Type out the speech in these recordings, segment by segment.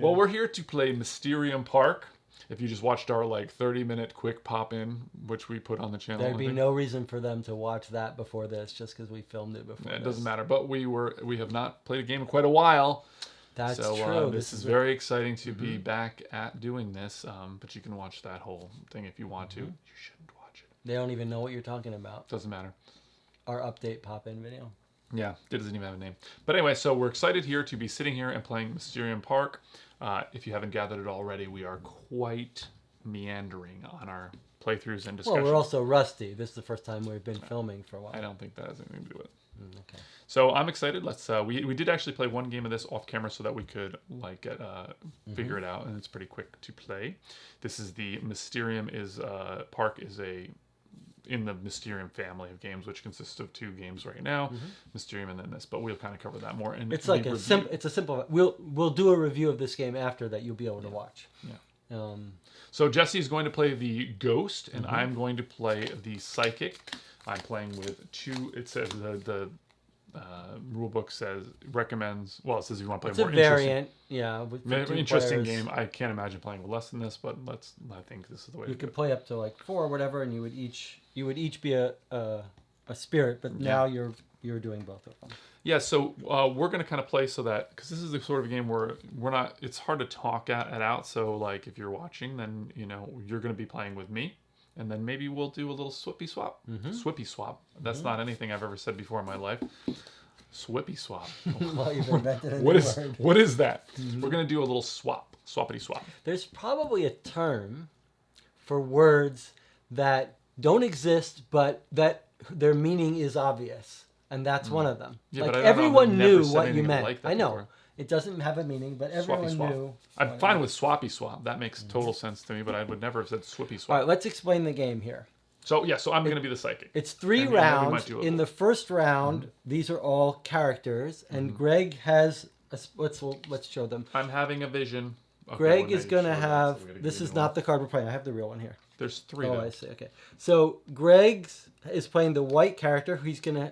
Well, we're here to play Mysterium Park. If you just watched our 30-minute quick pop-in, which we put on the channel. There'd be no reason for them to watch that before this, just because we filmed it before. It doesn't matter. But we have not played a game in quite a while. That's so, true. This is very exciting to be back at doing this. But you can watch that whole thing if you want to. You shouldn't watch it. They don't even know what you're talking about. Doesn't matter. Our update pop-in video. Yeah, it doesn't even have a name. But anyway, so we're excited here to be sitting here and playing Mysterium Park. If you haven't gathered it already, we are quite meandering on our playthroughs and discussions. Well, we're also rusty. This is the first time we've been filming for a while. I don't think that has anything to do with it. Okay. So I'm excited. Let's. We did actually play one game of this off camera so that we could get figure it out, and it's pretty quick to play. This is the Mysterium Park is in the Mysterium family of games, which consists of 2 games right now, Mysterium and then this. But we'll kind of cover that more. And it's like it's a simple. We'll do a review of this game after that. You'll be able to watch. Yeah. So Jesse's going to play the Ghost, and I'm going to play the Psychic. I'm playing with 2. It says the rule book recommends. Well, it says you want to play more. It's a variant, yeah. With interesting game. I can't imagine playing with less than this, but I think this is the way. You could play up to 4 or whatever, and you would each be a spirit, but now you're doing both of them. Yeah, so we're going to kind of play so that, because this is the sort of game where we're not, it's hard to talk it out. So if you're watching, then you're going to be playing with me, and then maybe we'll do a little swippy swap. Swippy swap. That's not anything I've ever said before in my life. Swippy swap. Well, you've invented a new word. What is that? We're going to do a little swappity swap. There's probably a term for words that don't exist, but that their meaning is obvious, and that's one of them. Yeah, but everyone knew what you meant. I know before. It doesn't have a meaning, but everyone knew. I'm fine with swappy swap. That makes total sense to me, but I would never have said swippy swap. All right, let's explain the game here. So I'm going to be the Psychic. It's 3 rounds. In the first round, these are all characters, and Greg has. Let's show them. I'm having a vision. Okay, Greg is going to have. This is not the card we're playing. I have the real one here. There's 3. Oh, I see. Okay, so Greg is playing the white character.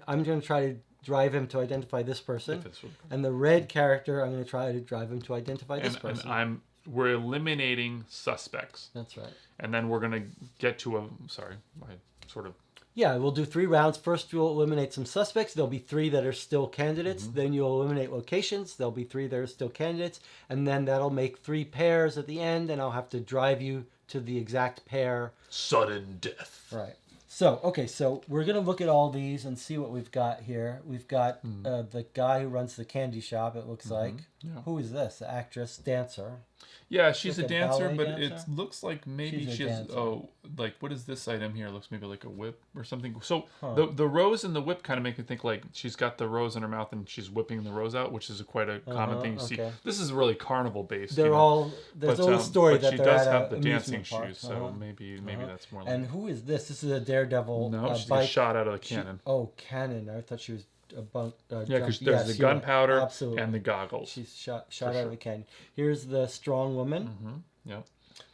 I'm going to try to drive him to identify this person, and the red character I'm going to try to drive him to identify this person. And we're eliminating suspects. That's right. And then we're going to get to I sort of. Yeah, we'll do 3 rounds. First, you'll eliminate some suspects. There'll be 3 that are still candidates. Then you'll eliminate locations. There'll be 3 that are still candidates. And then that'll make 3 pairs at the end, and I'll have to drive you to the exact pair. Sudden death. Right. So we're going to look at all these and see what we've got here. We've got the guy who runs the candy shop, it looks like. Yeah. Who is this? The actress, dancer. Yeah, she's a dancer, but it looks like maybe she has, what is this item here? It looks maybe like a whip or something. So the rose and the whip kind of make me think she's got the rose in her mouth and she's whipping the rose out, which is quite a common thing you see. This is really carnival based. There's a little story that she they're does at have the dancing shoes, so maybe that's more like. And who is this? This is a daredevil. No, she's a shot out of the cannon. Cannon. I thought she was because there's the gunpowder and the goggles. She's shot out of the cannon. Here's the strong woman. Yep.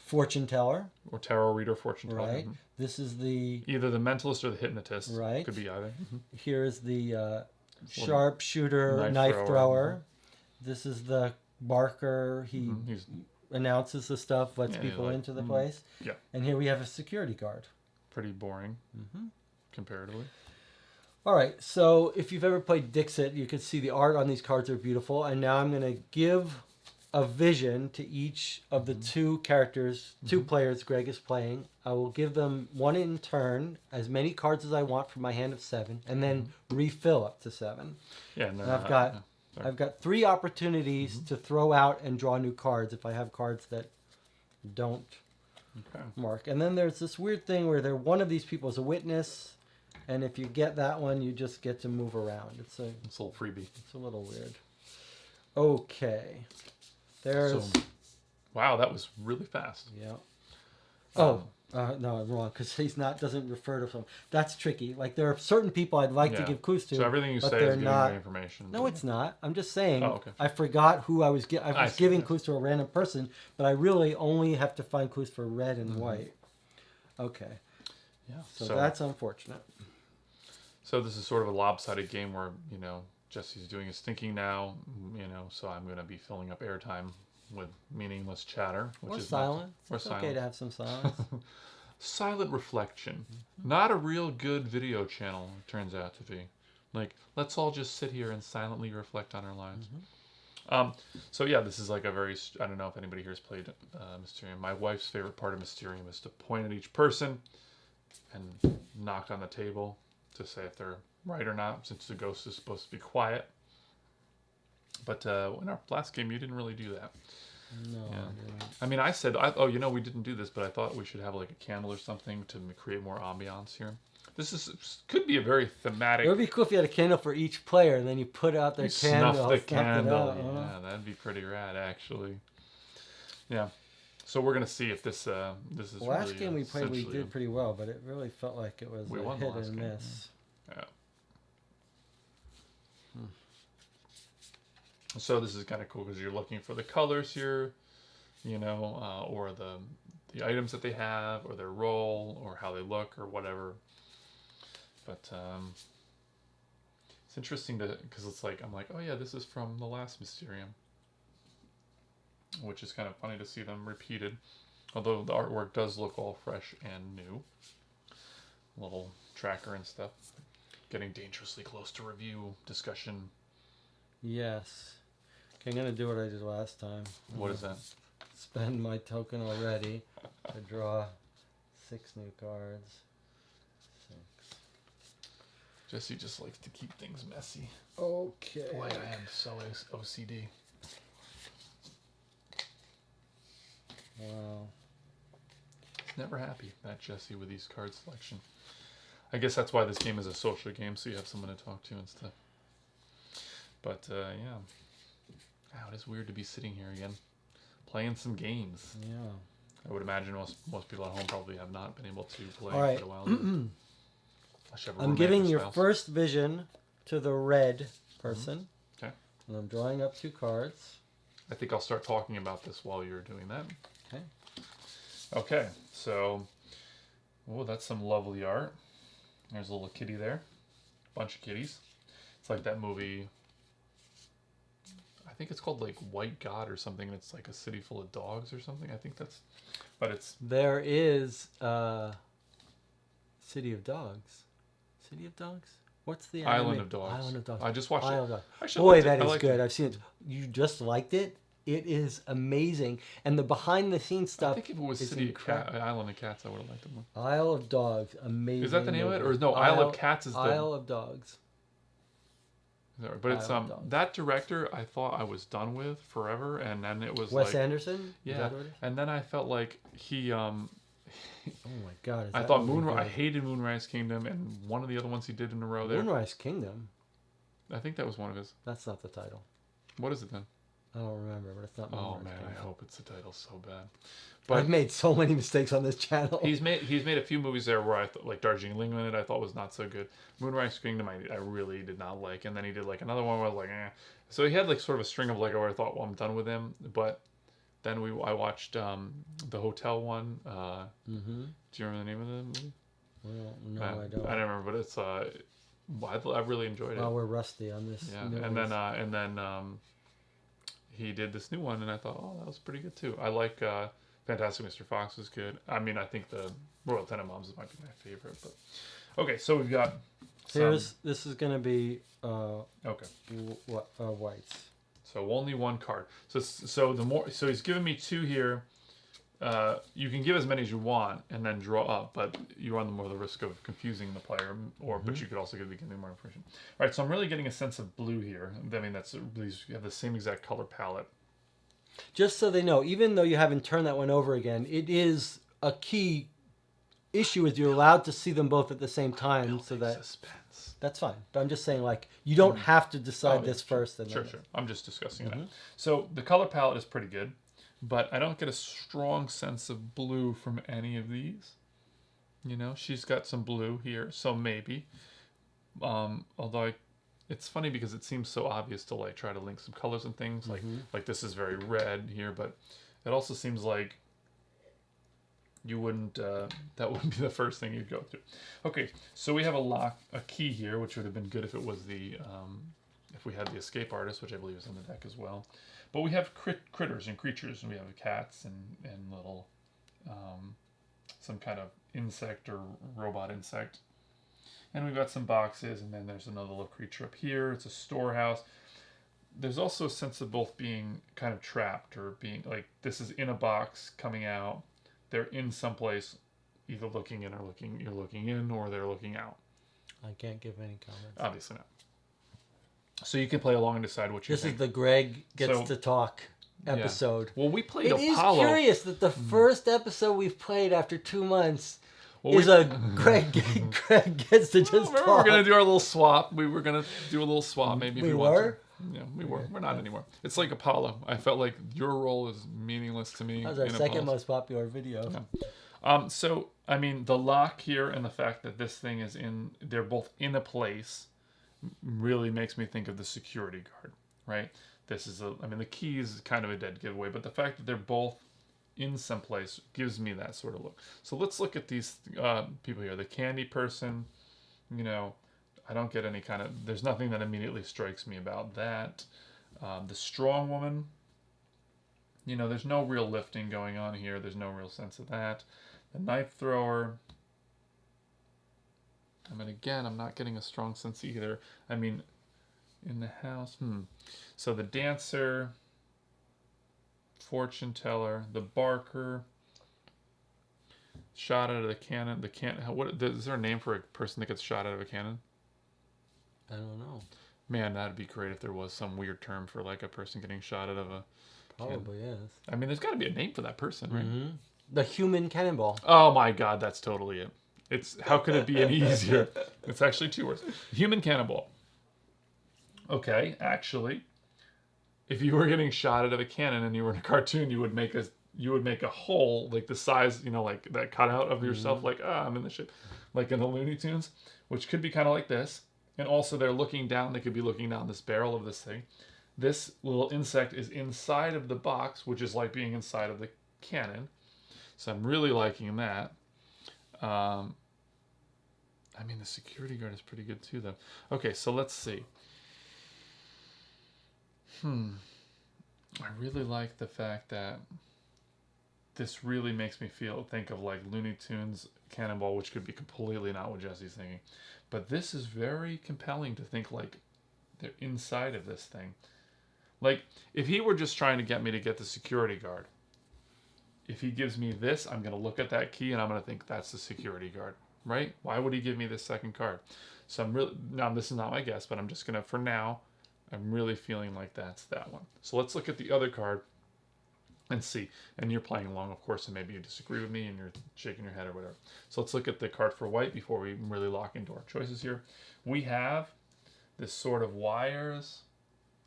Fortune teller. Or tarot reader, fortune teller. Right. This is either the mentalist or the hypnotist. Right. Could be either. Here's the sharpshooter, knife thrower. This is the barker. He announces the stuff, lets people into the place. Yeah. And here we have a security guard. Pretty boring, comparatively. All right, so if you've ever played Dixit, you can see the art on these cards are beautiful. And now I'm going to give a vision to each of the 2 characters, 2 players Greg is playing. I will give them one in turn, as many cards as I want from my hand of 7, and then refill up to 7. Yeah, and I've got 3 opportunities to throw out and draw new cards if I have cards that don't mark. And then there's this weird thing where one of these people is a witness. And if you get that one, you just get to move around. It's a little freebie. It's a little weird. Okay. Wow, that was really fast. Yeah. No, I'm wrong, because doesn't refer to some. That's tricky. There are certain people I'd like to give clues to. So everything you say is giving me information. No, it's not. I'm just saying. Oh, okay. I forgot who I was. I was giving clues to a random person, but I really only have to find clues for red and white. Okay. Yeah. So that's unfortunate. So this is sort of a lopsided game where, Jesse's doing his thinking now, so I'm going to be filling up airtime with meaningless chatter, which Or is silence. Or It's silence. okay to have some silence. Silent reflection. Not a real good video channel, it turns out to be. Like, let's all just sit here and silently reflect on our lives. So yeah, this is like a very, I don't know if anybody here has played Mysterium. My wife's favorite part of Mysterium is to point at each person and knock on the table to say if they're right or not, since the ghost is supposed to be quiet. But in our last game, you didn't really do that. No, Yeah. I didn't. I mean, I said, oh, we didn't do this, but I thought we should have like a candle or something to create more ambiance here. Could be a very thematic. It would be cool if you had a candle for each player, and then you put out their candle. Snuff the snuff it candle. out, Yeah, that'd be pretty rad, actually. Yeah. So we're gonna see if this is. The last really, game we played, we essentially did pretty well, but it really felt like it was We a won the hit last and game, miss. Yeah. So this is kind of cool because you're looking for the colors here, or the items that they have, or their role, or how they look, or whatever. But it's interesting because it's like I'm like, oh yeah, this is from the last Mysterium, which is kind of funny to see them repeated. Although the artwork does look all fresh and new. Little tracker and stuff. Getting dangerously close to review discussion. Yes. Okay, I'm gonna do what I did last time. What is that? Spend my token already to draw 6 new cards. 6. Jesse just likes to keep things messy. Okay. Boy, I am so OCD. Wow. Never happy, that Jesse, with these card selection. I guess that's why this game is a social game, so you have someone to talk to and stuff. But yeah. Wow, it is weird to be sitting here again, playing some games. Yeah. I would imagine most people at home probably have not been able to play All right. for a while. Unless you have a I'm roommate giving or your spouse. first vision to the red person. Okay. And I'm drawing up 2 cards. I think I'll start talking about this while you're doing that. Okay. Okay, so, oh, that's some lovely art. There's a little kitty there. Bunch of kitties. It's like that movie, I think it's called like White God or something, and it's like a city full of dogs or something. I think that's, but it's... There is City of Dogs. City of Dogs? What's the Island anime? of Dogs. Island of Dogs. I just watched Island it. of Dogs. Actually, I Boy, liked it. that I is liked good. it. I've seen it. You just liked it? It is amazing. And the behind the scenes stuff I think if it was is City of incredible. Island of Cats, I would have liked it more. Isle of Dogs. Amazing. Is that the name of it? Or movie. no, Isle of Cats is the... Isle of Dogs. Is that right? But it's Isle of Dogs. that director I thought I was done with forever, and then it was Wes like... Anderson? Is Yeah, that what it is? and then I felt like he... Oh my God. Is I that thought movie I good? hated Moonrise Kingdom, and one of the other ones he did in a row there. Moonrise Kingdom? I think that was one of his. That's not the title. What is it then? I don't remember, but it's not Moonrise Oh man, Kingdom. I hope it's the title so bad. I've But made so many mistakes on this channel. he's made a few movies there where I thought, like Darjeeling Limited, I thought was not so good. Moonrise Kingdom, I really did not like, and then he did like another one where I was like, eh. So he had like sort of a string of like where I thought, well, I'm done with him. But then I watched the hotel one. Mm-hmm. Do you remember the name of the movie? Well, no, I don't. I don't remember, but it's I really enjoyed it. Well, we're rusty on this. Yeah, new and ones. then he did this new one, and I thought, oh, that was pretty good too. I like Fantastic Mr. Fox was good. I mean, I think the Royal Tenenbaums might be my favorite, but okay. So we've got This is gonna be okay. whites. So only one card. So he's giving me 2 here. You can give as many as you want and then draw up, but you run the risk of confusing the player, but you could also give more information. All right, so I'm really getting a sense of blue here. I mean, these have the same exact color palette. Just so they know, even though you haven't turned that one over again, it is a key issue is you're allowed to see them both at the same time, so that Suspense. that's fine. But I'm just saying, like, you don't have to decide this sure, first. And Sure. then I'm just discussing it. So the color palette is pretty good, but I don't get a strong sense of blue from any of these. She's got some blue here, so maybe. Although it's funny because it seems so obvious to like try to link some colors and things. Like this is very red here, but it also seems like you wouldn't. That wouldn't be the first thing you'd go through. Okay, so we have a key here, which would have been good if it was the if we had the escape artist, which I believe is in the deck as well. But we have critters and creatures, and we have cats and little, some kind of insect or robot insect. And we've got some boxes, and then there's another little creature up here. It's a storehouse. There's also a sense of both being kind of trapped or being like this is in a box coming out. They're in someplace, either looking in or you're looking in, or they're looking out. I can't give any comments. Obviously not. So you can play along and decide what you think. This is the Greg gets to talk episode. Yeah. Well, we played It Apollo. is curious that the first episode we've played after 2 months is a Greg gets to just talk. We're going to do our little swap. We were going to do a little swap maybe if we want to. Yeah, we were. We're not anymore. It's like Apollo. I felt like your role is meaningless to me. That was our second most popular video. Yeah. So, I mean, the lock here and the fact that this thing is they're both in a place really makes me think of the security guard, right? The key is kind of a dead giveaway, but the fact that they're both in some place gives me that sort of look. So let's look at these people here. The candy person, I don't get any kind of, there's nothing that immediately strikes me about that. The strong woman, there's no real lifting going on here. There's no real sense of that. The knife thrower, again, I'm not getting a strong sense either. In the house, So the dancer, fortune teller, the barker, shot out of the cannon. Is there a name for a person that gets shot out of a cannon? I don't know. Man, that'd be great if there was some weird term for like a person getting shot out of a Probably cannon. is. There's got to be a name for that person, right? Mm-hmm. The human cannonball. Oh my God, that's totally it. How could it be any easier? It's actually 2 words. Human cannonball. Okay, actually, if you were getting shot out of a cannon and you were in a cartoon, you would make a hole like the size, like that cutout of yourself, like I'm in the ship, like in the Looney Tunes, which could be kind of like this. And also they're looking down. They could be looking down this barrel of this thing. This little insect is inside of the box, which is like being inside of the cannon. So I'm really liking that. The security guard is pretty good too, though. Okay, so let's see. I really like the fact that this really makes me think of like Looney Tunes Cannonball, which could be completely not what Jesse's thinking. But this is very compelling to think like they're inside of this thing. Like, if he were just trying to get me to get the security guard, if he gives me this, I'm going to look at that key and I'm going to think that's the security guard, right? Why would he give me this second card? So now this is not my guess, but I'm just going to, for now, I'm really feeling like that's that one. So let's look at the other card and see. And you're playing along, of course, and maybe you disagree with me and you're shaking your head or whatever. So let's look at the card for white before we really lock into our choices here. We have this sort of wires,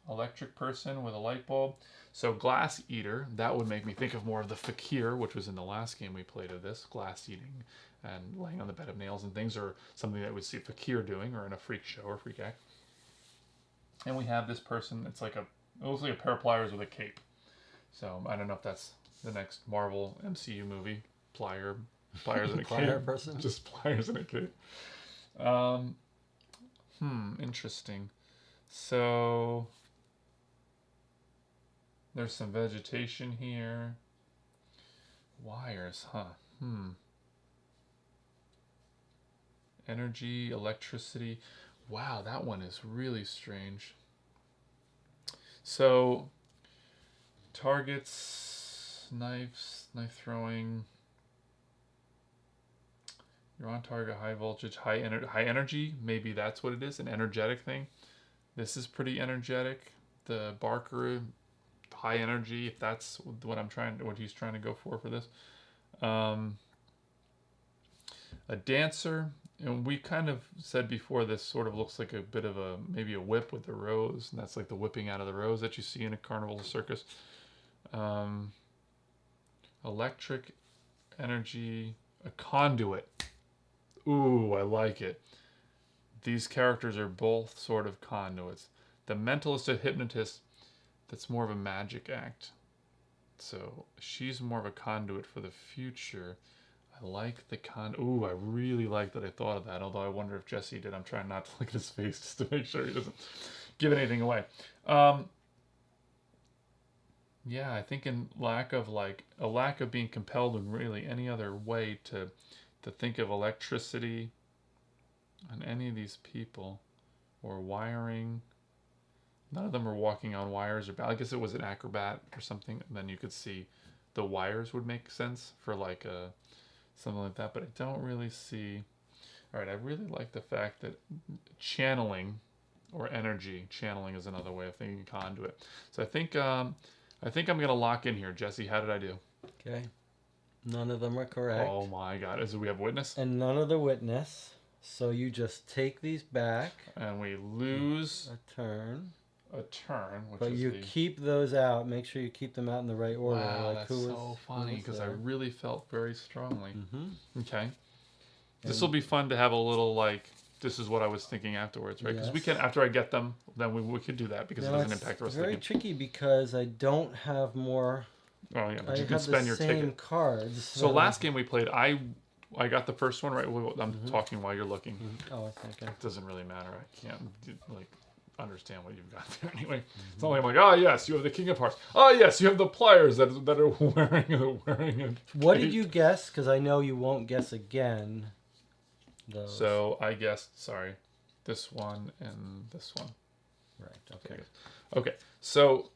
electric person with a light bulb. So glass eater, that would make me think of more of the fakir, which was in the last game we played of this, glass eating and laying on the bed of nails and things, or something that we'd see fakir doing, or in a freak show or freak act. And we have this person, it looks like a pair of pliers with a cape. So I don't know if that's the next Marvel MCU movie, pliers in a Plier cape. person? Just pliers in a cape. Interesting. So there's some vegetation here. Wires, huh? Energy, electricity. Wow, that one is really strange. So, targets, knife throwing. You're on target, high voltage, high energy. Maybe that's what it is, an energetic thing. This is pretty energetic. The Barker, high energy. If that's what he's trying to go for this. A dancer. And we kind of said before, this sort of looks like a bit of maybe a whip with the rose, and that's like the whipping out of the rose that you see in a carnival or circus. Electric energy, a conduit. Ooh, I like it. These characters are both sort of conduits. The mentalist and hypnotist, that's more of a magic act. So she's more of a conduit for the future. I like the Ooh, I really like that I thought of that, although I wonder if Jesse did. I'm trying not to look at his face just to make sure he doesn't giving anything away. Yeah, I think in lack of a lack of being compelled in really any other way to think of electricity on any of these people or wiring. None of them are walking on wires or I guess it was an acrobat or something. And then you could see the wires would make sense for like something like that. But I don't really see. All right, I really like the fact that channeling or energy channeling is another way of thinking conduit. So I think I'm gonna lock in here. Jesse, how did I do? Okay. None of them are correct. Oh my God! We have a witness? And none of the witness. So you just take these back. And we lose a turn. But you keep those out. Make sure you keep them out in the right order. Wow, that's so funny because I really felt very strongly. Mm-hmm. Okay. This will be fun to have a little this is what I was thinking afterwards, right? Because we can, after I get them, then we could do that because it doesn't impact the rest of the game. It's very tricky because I don't have more. Oh yeah, but you can spend your ticket. Cards. So last game we played, I got the first one right. I'm talking while you're looking. Oh, okay. It doesn't really matter. I can't understand what you've got there anyway. It's not like I'm like, oh yes, you have the King of Hearts. Oh yes, you have the pliers that are wearing it. What did you guess? Because I know you won't guess again. Those. So I guessed, this one and this one. Right. Okay. Okay. So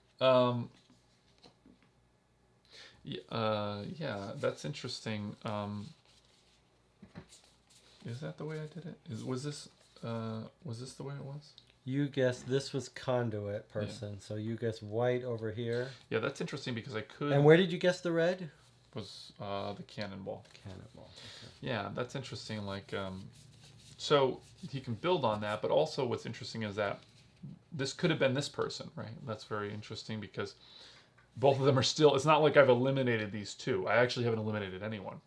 yeah, that's interesting. Is that the way I did it? Was this the way it was? You guessed this was conduit person, so you guessed white over here. Yeah, that's interesting because I could. And where did you guess the red? Was the cannonball. Cannonball. Okay. Yeah, that's interesting. So he can build on that, but also what's interesting is that this could have been this person, right? That's very interesting because both of them are still. It's not like I've eliminated these two. I actually haven't eliminated anyone.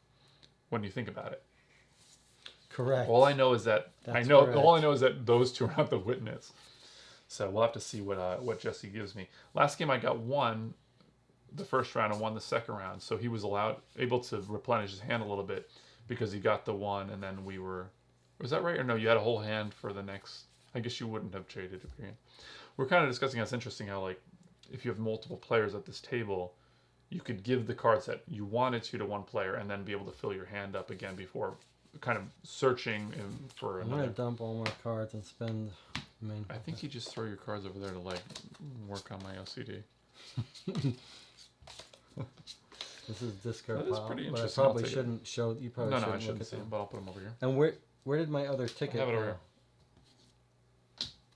When you think about it. Correct. All I know is that All I know is that those two are not the witness. So we'll have to see what Jesse gives me. Last game I got one, the first round, and won the second round. So he was able to replenish his hand a little bit because he got the one, and then we were. Was that right or no? You had a whole hand for the next. I guess you wouldn't have traded your hand. We're kind of discussing how it's interesting how if you have multiple players at this table, you could give the cards that you wanted to one player and then be able to fill your hand up again before kind of searching for another. I'm going to dump all my cards and spend main. I think you just throw your cards over there to work on my OCD. This is discard pile. That is pretty interesting. But I probably shouldn't show. You probably no, I shouldn't see them, but I'll put them over here. And where did my other ticket I have it over here.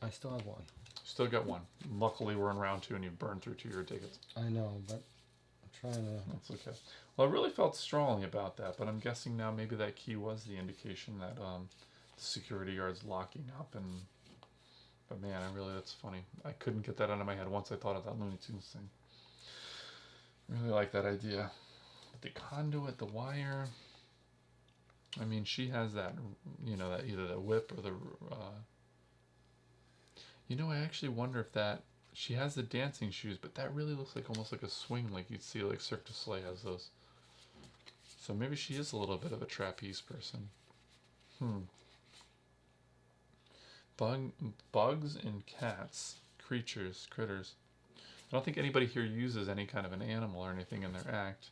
I still have one. Still got one. Luckily, we're in round 2 and you've burned through 2 of your tickets. I know, but I'm trying to. That's okay. Well, I really felt strongly about that, but I'm guessing now maybe that key was the indication that the security guard's locking up. But man, that's funny. I couldn't get that out of my head once I thought of that Looney Tunes thing. I really like that idea. The conduit, the wire. I mean, she has that, that either the whip or the. I actually wonder if that. She has the dancing shoes, but that really looks almost like a swing, like you'd see Cirque du Soleil has those. So maybe she is a little bit of a trapeze person. Bugs and cats, critters. I don't think anybody here uses any kind of an animal or anything in their act.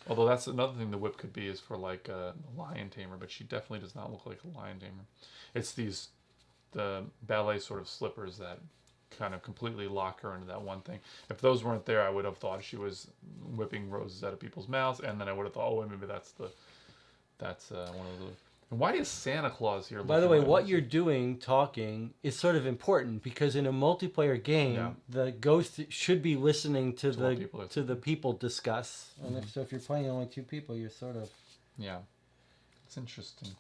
Although that's another thing the whip could be is for a lion tamer, but she definitely does not look like a lion tamer. It's the ballet sort of slippers that kind of completely lock her into that one thing. If those weren't there, I would have thought she was whipping roses out of people's mouths, and then I would have thought, oh, maybe that's one of the. And why is Santa Claus here? By the way, what you're doing, talking, is sort of important because in a multiplayer game, the ghost should be listening to the people discuss. And if you're playing only 2 people, you're sort of. Yeah, it's interesting.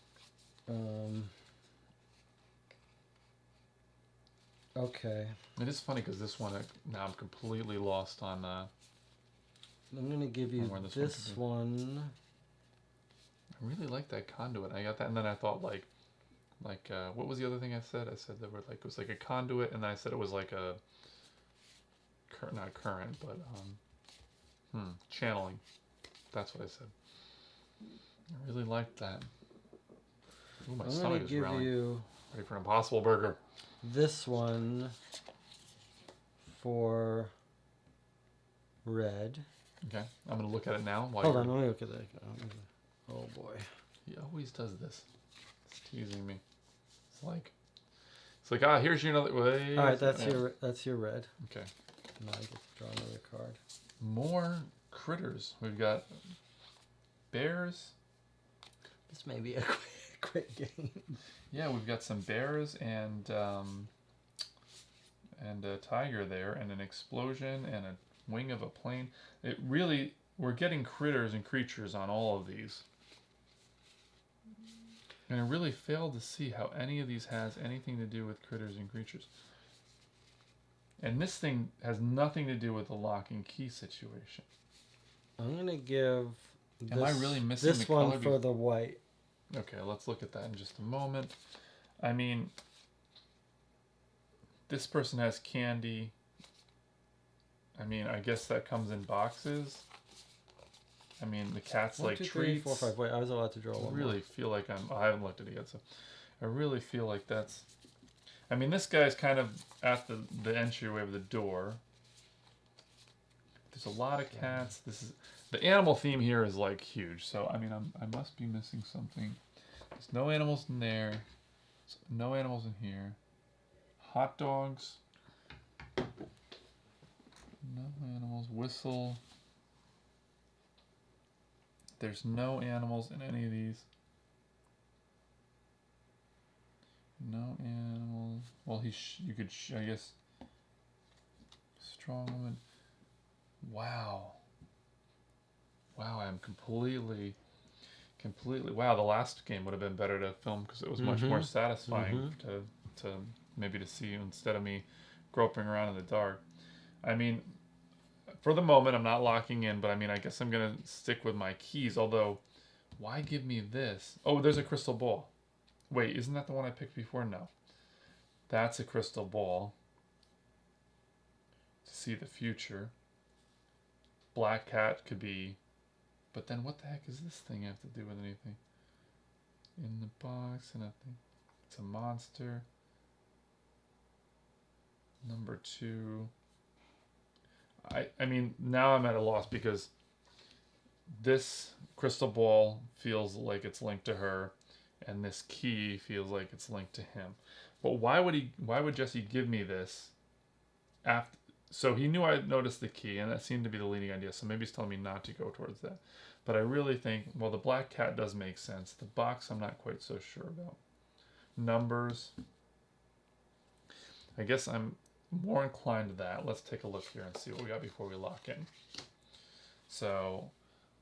Okay. It is funny because this one, now I'm completely lost on. I'm going to give you this one. I really like that conduit. I got that, and then I thought what was the other thing I said? I said it was like a conduit, and then I said it was like a not current, but channeling. That's what I said. I really liked that. Ooh, my stomach is growling. Ready for an Impossible Burger. This one for red. Okay, I'm gonna look at it now. While Hold you're... on, let me look at that. Oh boy. He always does this. It's teasing me. It's like ah, here's your another way. All right, that's your red. Okay. Now I get to draw another card. More critters. We've got bears. This may be a quick game. Yeah, we've got some bears and a tiger there, and an explosion and a wing of a plane. It really, we're getting critters and creatures on all of these. And I really failed to see how any of these has anything to do with critters and creatures. And this thing has nothing to do with the lock and key situation. I'm gonna give. Am I really missing this the one color? for the white? Okay, let's look at that in just a moment. I mean, this person has candy. I mean, I guess that comes in boxes. I mean, the cat's 1, like 2, treats. 3, 4, 5. Wait, I was allowed to draw one. I really feel like I haven't looked at it yet, so I really feel like that's. I mean, this guy's kind of at the entryway of the door. There's a lot of cats. The animal theme here is like huge. So I mean, I must be missing something. There's no animals in there. There's no animals in here. Hot dogs. No animals. Whistle. There's no animals in any of these. No animals. Well, you could, I guess. Strong woman. Wow. Wow, I'm completely. Wow, the last game would have been better to film because it was much more satisfying to maybe to see you instead of me groping around in the dark. I mean, for the moment, I'm not locking in, but I mean, I guess I'm gonna stick with my keys. Although, why give me this? Oh, there's a crystal ball. Wait, isn't that the one I picked before? No, that's a crystal ball to see the future. Black cat could be. But then what the heck is this thing have to do with anything? In the box, nothing. It's a monster. Number 2. I mean, now I'm at a loss because this crystal ball feels like it's linked to her, and this key feels like it's linked to him. But why would Jesse give me this after? So he knew I noticed the key, and that seemed to be the leading idea. So maybe he's telling me not to go towards that. But I really think, well, the black cat does make sense. The box, I'm not quite so sure about. Numbers. I guess I'm more inclined to that. Let's take a look here and see what we got before we lock in. So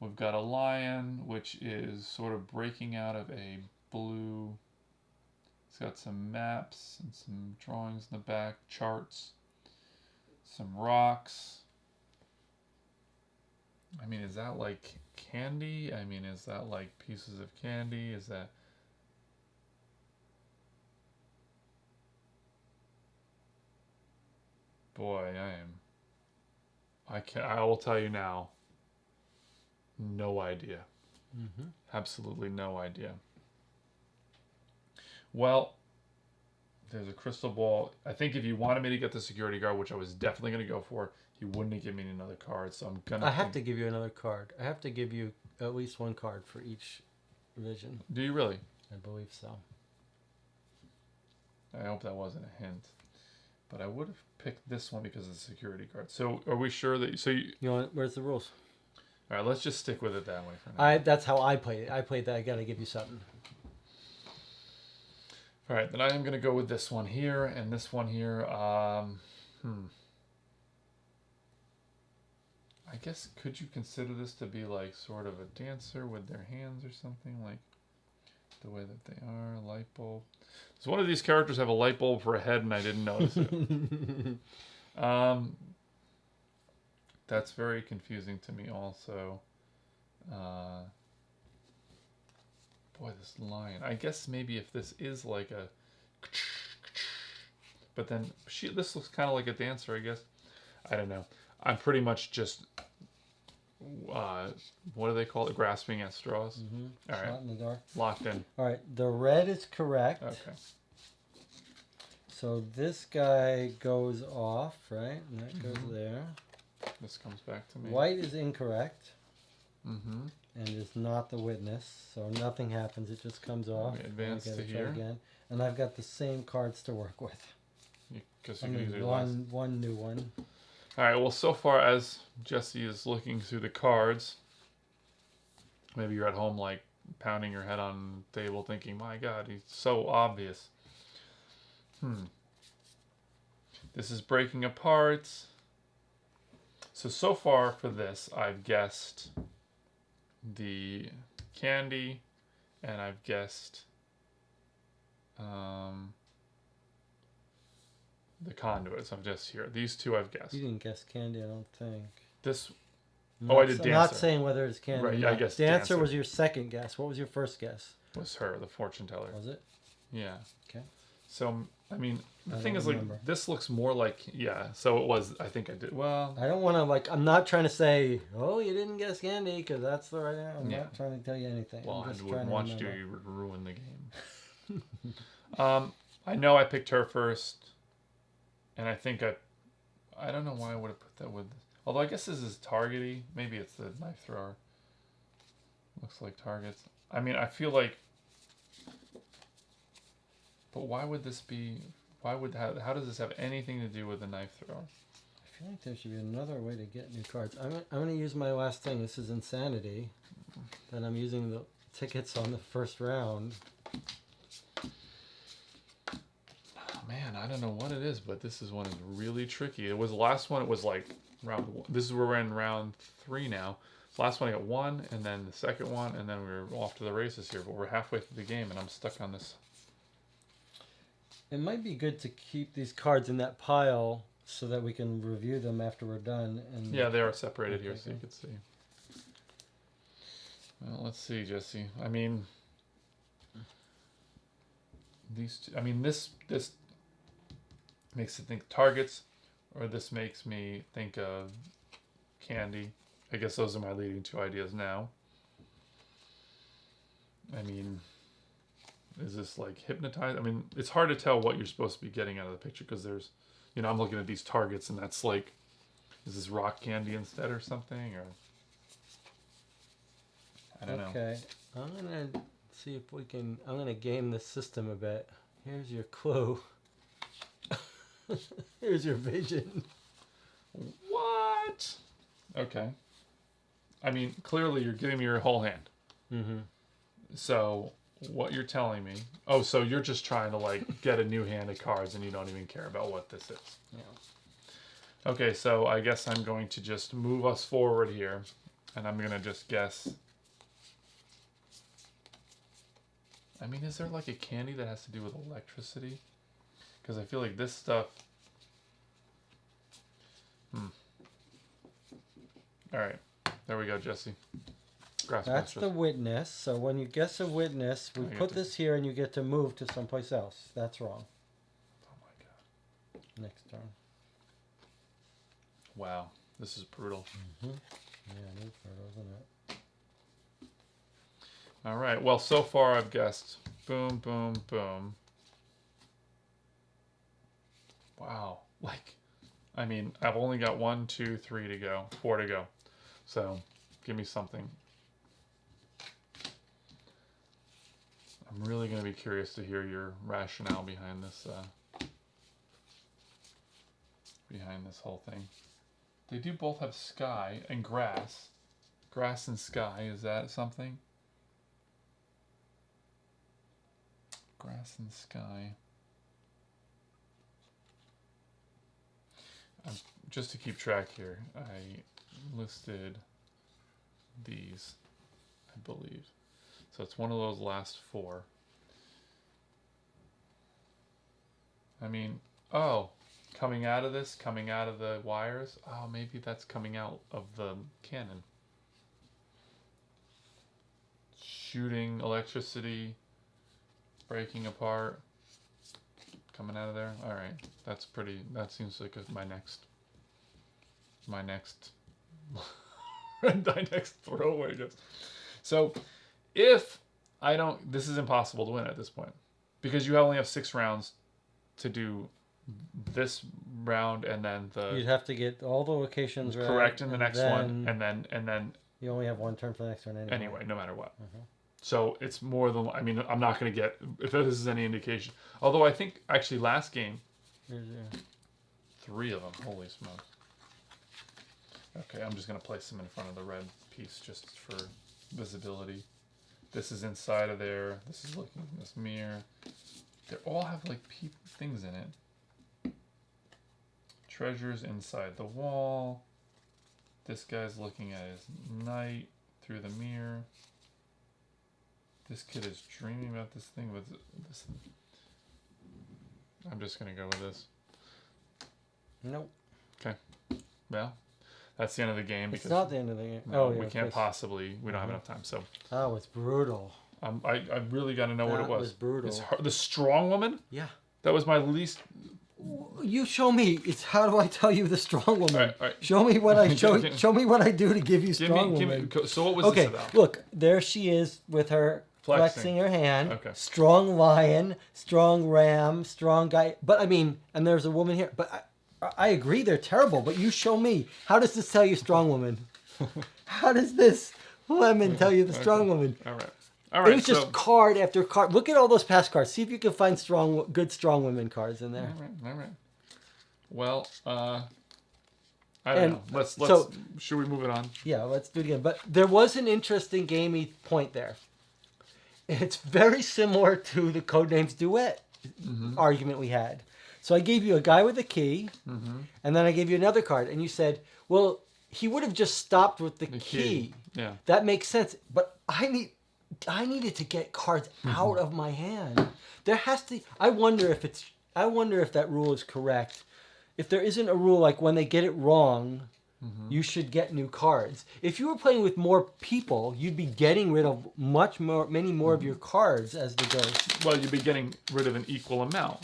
we've got a lion, which is sort of breaking out of a blue. It's got some maps and some drawings in the back, charts. Some rocks. I mean, is that like candy? I mean, is that like pieces of candy? Is that... Boy, I will tell you now. No idea. Absolutely no idea. Well, there's a crystal ball. I think if you wanted me to get the security guard, which I was definitely going to go for, you wouldn't have given me another card. So I'm going to... I have to give you another card. I have to give you at least one card for each revision. Do you really? I believe so. I hope that wasn't a hint. But I would have picked this one because of the security guard. So are we sure that... So you know, where's the rules? All right, let's just stick with it that way for now. That's how I played it. I played that. I got to give you something. All right, then I am going to go with this one here and this one here. I guess, could you consider this to be like sort of a dancer with their hands or something? Like the way that they are, light bulb. Does one of these characters have a light bulb for a head and I didn't notice it? That's very confusing to me also. Boy, this lion. I guess maybe if this is like a... But then this looks kind of like a dancer, I guess. I don't know. I'm pretty much just... what do they call it? Grasping at straws? All right. Shot in the dark. Locked in. All right. The red is correct. Okay. So this guy goes off, right? And that goes there. This comes back to me. White is incorrect. Mm-hmm. And is not the witness. So nothing happens. It just comes off. We advance I to gotta try here. again. And I've got the same cards to work with. Because I you can mean, use one new one. All right. Well, so far as Jesse is looking through the cards, maybe you're at home like pounding your head on the table, thinking, "My God, he's so obvious." This is breaking apart. So far for this, I've guessed the candy, and I've guessed the conduit. So I'm just here. These two I've guessed. You didn't guess candy, I don't think. This. I'm I did I'm Dancer. not saying whether it's candy Right, or yeah, I not. guess Dancer Dancer. was your second guess. What was your first guess? Was her, the fortune teller. Was it? Yeah. Okay. So, I mean, the I thing don't is, remember. like, this looks more like, yeah, so it was, I think I did, well, I don't want to, like, I'm not trying to say, oh, you didn't guess candy, because that's the right answer. I'm Yeah. not trying to tell you anything. well, I'm I just wouldn't trying to want you to, remember. you would ruin the game. I know I picked her first, and I think I don't know why I would have put that with, although I guess this is targety, maybe it's the knife thrower. Looks like targets. I mean, I feel like, but why would this be, how does this have anything to do with the knife thrower? I feel like there should be another way to get new cards. I'm going to use my last thing. This is Insanity. Then I'm using the tickets on the first round. Oh, man, I don't know what it is, but this one is really tricky. It was the last one, it was like round one. This is where we're in round 3 now. The last one I got 1, and then the second one, and then we're off to the races here, but we're halfway through the game, and I'm stuck on this. It might be good to keep these cards in that pile so that we can review them after we're done. And Yeah, they are separated here, Okay, so you good. can see. Well, let's see, Jesse. I mean, these two, I mean, this makes it think targets, or this makes me think of candy. I guess those are my leading 2 ideas now. I mean, is this like hypnotized? I mean, it's hard to tell what you're supposed to be getting out of the picture because there's, I'm looking at these targets and that's like, is this rock candy instead or something? Or I don't know. Okay, I'm going to see if we can, I'm going to game the system a bit. Here's your clue. Here's your vision. What? Okay. I mean, clearly you're giving me your whole hand. Mm-hmm. So what you're telling me, oh, so you're just trying to like get a new hand of cards and you don't even care about what this is. Yeah. Okay, so I guess I'm going to just move us forward here and I'm going to just guess. I mean, is there like a candy that has to do with electricity? Because I feel like this stuff. All right, there we go, Jesse. Grass That's mistress. the witness. So when you guess a witness, we I get put to- this here and you get to move to someplace else. That's wrong. Oh my god! Next turn. Wow, this is brutal. Yeah, it is hard, isn't it? All right. Well, so far I've guessed boom, boom, boom. Wow. Like, I mean, I've only got 1, 2, 3 to go, 4 to go. So, give me something. I'm really going to be curious to hear your rationale behind this whole thing. They do both have sky and grass. Grass and sky, is that something? Grass and sky. Just to keep track here, I listed these, I believe. So it's one of those last 4. I mean, oh, coming out of the wires. Oh, maybe that's coming out of the cannon. Shooting electricity, breaking apart, coming out of there. All right, that seems like my next my next throwaway guess. So if I don't, this is impossible to win at this point because you only have 6 rounds to do this round and then You'd have to get all the locations right. correct in the next one, and then you only have one turn for the next one anyway, no matter what. So it's more than, I mean, I'm not going to get, if this is any indication. Although I think actually last game, 3 of them. Holy smokes. Okay, I'm just going to place them in front of the red piece just for visibility. This is inside of there. This is looking in this mirror. They all have like things in it. Treasures inside the wall. This guy's looking at his knight through the mirror. This kid is dreaming about this thing with this. I'm just going to go with this. Nope. Okay. Well, that's the end of the game. It's not the end of the game. No, we can't possibly. We don't have enough time. So. That was brutal. I really got to know what it was. That was brutal. It's the strong woman? Yeah. That was my least. You show me. It's how do I tell you the strong woman? All right. Show me what I show. Show me what I do to give you strong woman. So what was this about? Okay, look, there she is with her flexing her hand. Okay. Strong lion, strong ram, strong guy. But I mean, and there's a woman here. But I agree they're terrible. But you show me. How does this tell you strong woman? How does this lemon tell you the strong woman? All right. All right. It was just card after card. Look at all those past cards. See if you can find good strong women cards in there. All right. Well, I don't know. Let's. Should we move it on? Yeah, let's do it again. But there was an interesting gamey point there. It's very similar to the Codenames Duet argument we had. So I gave you a guy with a key, and then I gave you another card, and you said, "Well, he would have just stopped with the key." Yeah, that makes sense. But I needed to get cards out of my hand. There has to. I wonder if that rule is correct. If there isn't a rule like when they get it wrong, you should get new cards. If you were playing with more people, you'd be getting rid of many more of your cards as the goes. Well, you'd be getting rid of an equal amount.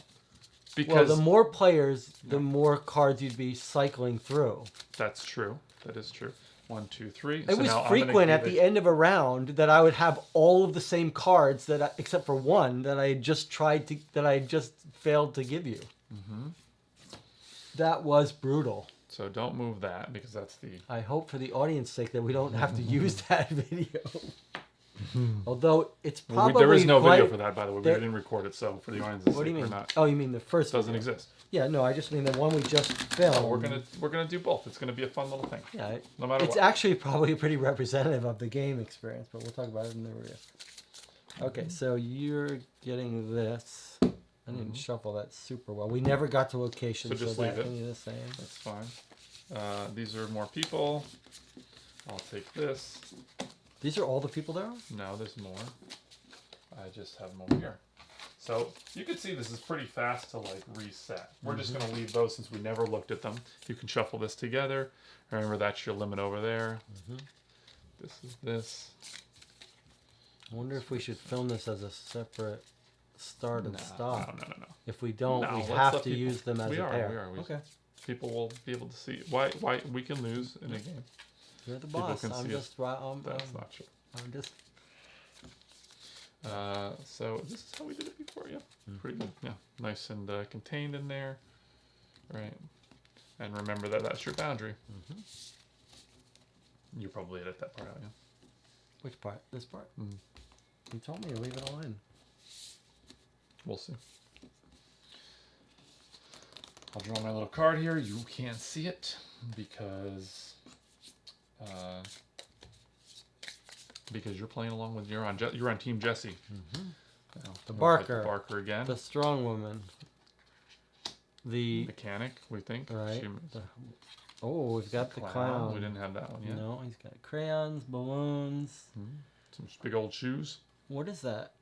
Because the more players, the more cards you'd be cycling through. That's true. That is true. 1, 2, 3. It was frequent at the end of a round that I would have all of the same cards except for one that I had just failed to give you. That was brutal. So don't move that because that's the. I hope for the audience's sake that we don't have to use that video. Although it's probably there is no video for that, by the way. We didn't record it, so for the audience, what do you mean? Oh, you mean the first? Doesn't exist. Yeah, no, I just mean the one we just filmed. So we're gonna do both. It's gonna be a fun little thing. Yeah, no matter what. It's actually probably pretty representative of the game experience, but we'll talk about it in the review. Okay, so you're getting this. I didn't shuffle that super well. We never got to location, so just that leave can it. be the same. That's fine. These are more people. I'll take this. These are all the people there? No, there's more. I just have them over here. So you can see this is pretty fast to like reset. We're just going to leave those since we never looked at them. You can shuffle this together. Remember, that's your limit over there. This is this. I wonder if we should film this as a separate start and stop. No. If we don't, we have to use them as a pair. We are. Okay. People will be able to see. Why we can lose in a game. You're the boss. I'm just right. That's not true. I'm just. So this is how we did it before, yeah. Pretty good, yeah. Nice and contained in there, right? And remember that's your boundary. You probably edit that part out, yeah. Which part? This part? You told me to leave it all in. We'll see. I'll draw my little card here. You can't see it because you're playing along with you're on Team Jesse. The Barker. The Barker again. The strong woman. The mechanic, we think. Right. We've got the clown. We didn't have that one yet. No, he's got crayons, balloons. Some big old shoes. What is that?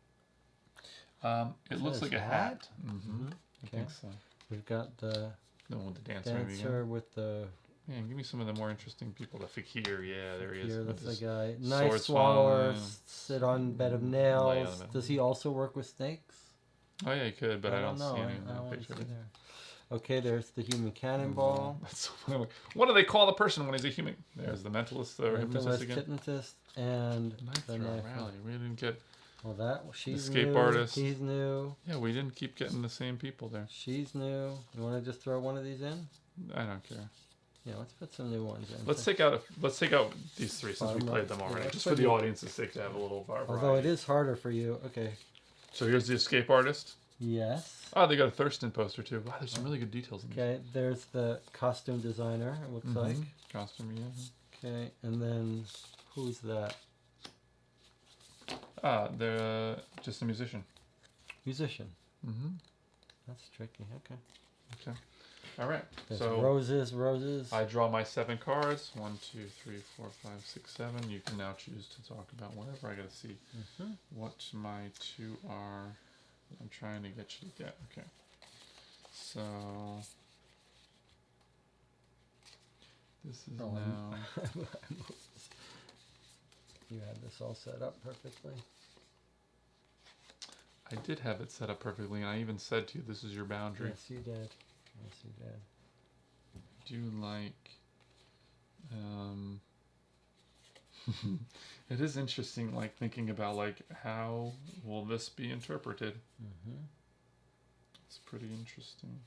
It looks like a hat. I think so. We've got the one with the dancer with the. Yeah, give me some of the more interesting people. The fakir, yeah, there he is. Here, that's the guy. Knife swallower, sit on bed of nails. Does he also work with snakes? Oh yeah, he could, but I don't see any I don't picture. see there. Okay, there's the human cannonball. What do they call the person when he's a human? There's the mentalist or hypnotist again. Hypnotist and knife the throw knife rally. We didn't get. Well, she's Escape new. artist. He's new. Yeah, we didn't keep getting the same people there. She's new. You want to just throw one of these in? I don't care. Yeah, let's put some new ones in. Let's take out these three since we played them already, Yeah, just for the audience's sake to have a little variety. Although it is harder for you. Okay. So here's the escape artist. Yes. Oh, they got a Thurston poster too. Wow, there's some really good details in Okay, there's the costume designer, it looks like. Costume, yeah. Okay, and then who's that? They're just a musician. Musician. Mm-hmm. That's tricky. Okay. Okay. All right. There's so roses. I draw my 7 cards. 1, 2, 3, 4, 5, 6, 7. You can now choose to talk about whatever. I gotta see what my 2 are. I'm trying to get you to get. Okay. So this is now. You had this all set up perfectly. I did have it set up perfectly, and I even said to you, "This is your boundary." Yes, you did. Yes, you did. Do you like? It is interesting, like thinking about like how will this be interpreted. It's pretty interesting.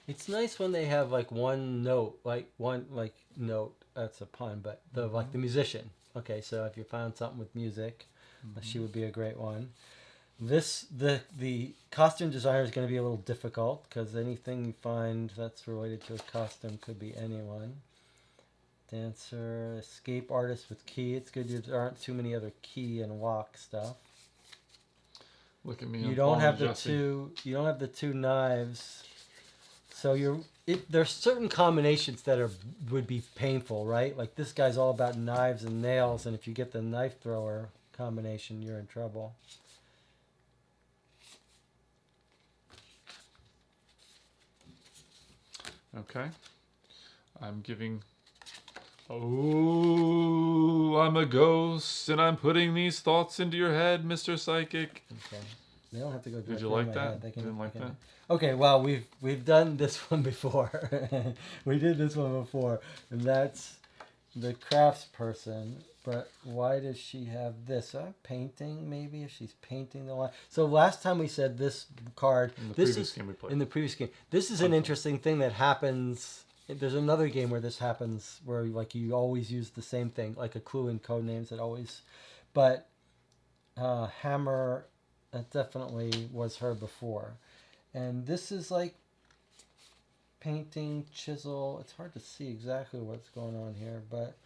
It's nice when they have like one note, note. That's a pun, but like the musician. Okay, so if you found something with music, she would be a great one. The costume designer is going to be a little difficult because anything you find that's related to a costume could be anyone. Dancer, escape artist with key. It's good there aren't too many other key and walk stuff. Look at me. You don't have the two. You don't have the 2 knives. So there's certain combinations that would be painful, right? Like this guy's all about knives and nails, and if you get the knife thrower combination, you're in trouble. Okay. I'm giving. Oh, I'm a ghost, and I'm putting these thoughts into your head, Mr. Psychic. Okay. They don't have to go. Did you like that? Didn't like that? Okay. Well, we've done this one before. We did this one before, and that's the crafts person. But why does she have this? Painting, maybe, if she's painting the line. So last time we said this card. In the previous game we played. In the previous game. This is an interesting thing that happens. There's another game where this happens, where like you always use the same thing, like a clue in Codenames that always. But Hammer, that definitely was her before. And this is like painting, chisel. It's hard to see exactly what's going on here, but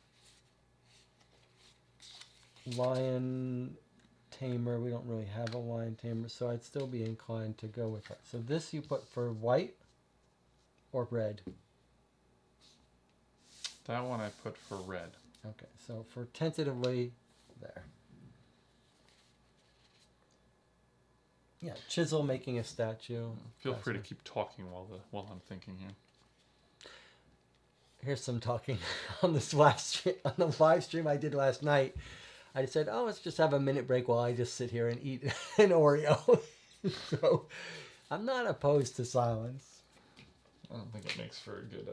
lion tamer. We don't really have a lion tamer, so I'd still be inclined to go with her. So this you put for white or red? That one I put for red. Okay, so for tentatively there. Yeah, chisel making a statue. Feel free to keep talking while I'm thinking here. Here's some talking on this on the live stream I did last night. I said, "Oh, let's just have a minute break while I just sit here and eat an Oreo." So, I'm not opposed to silence. I don't think it makes for a good.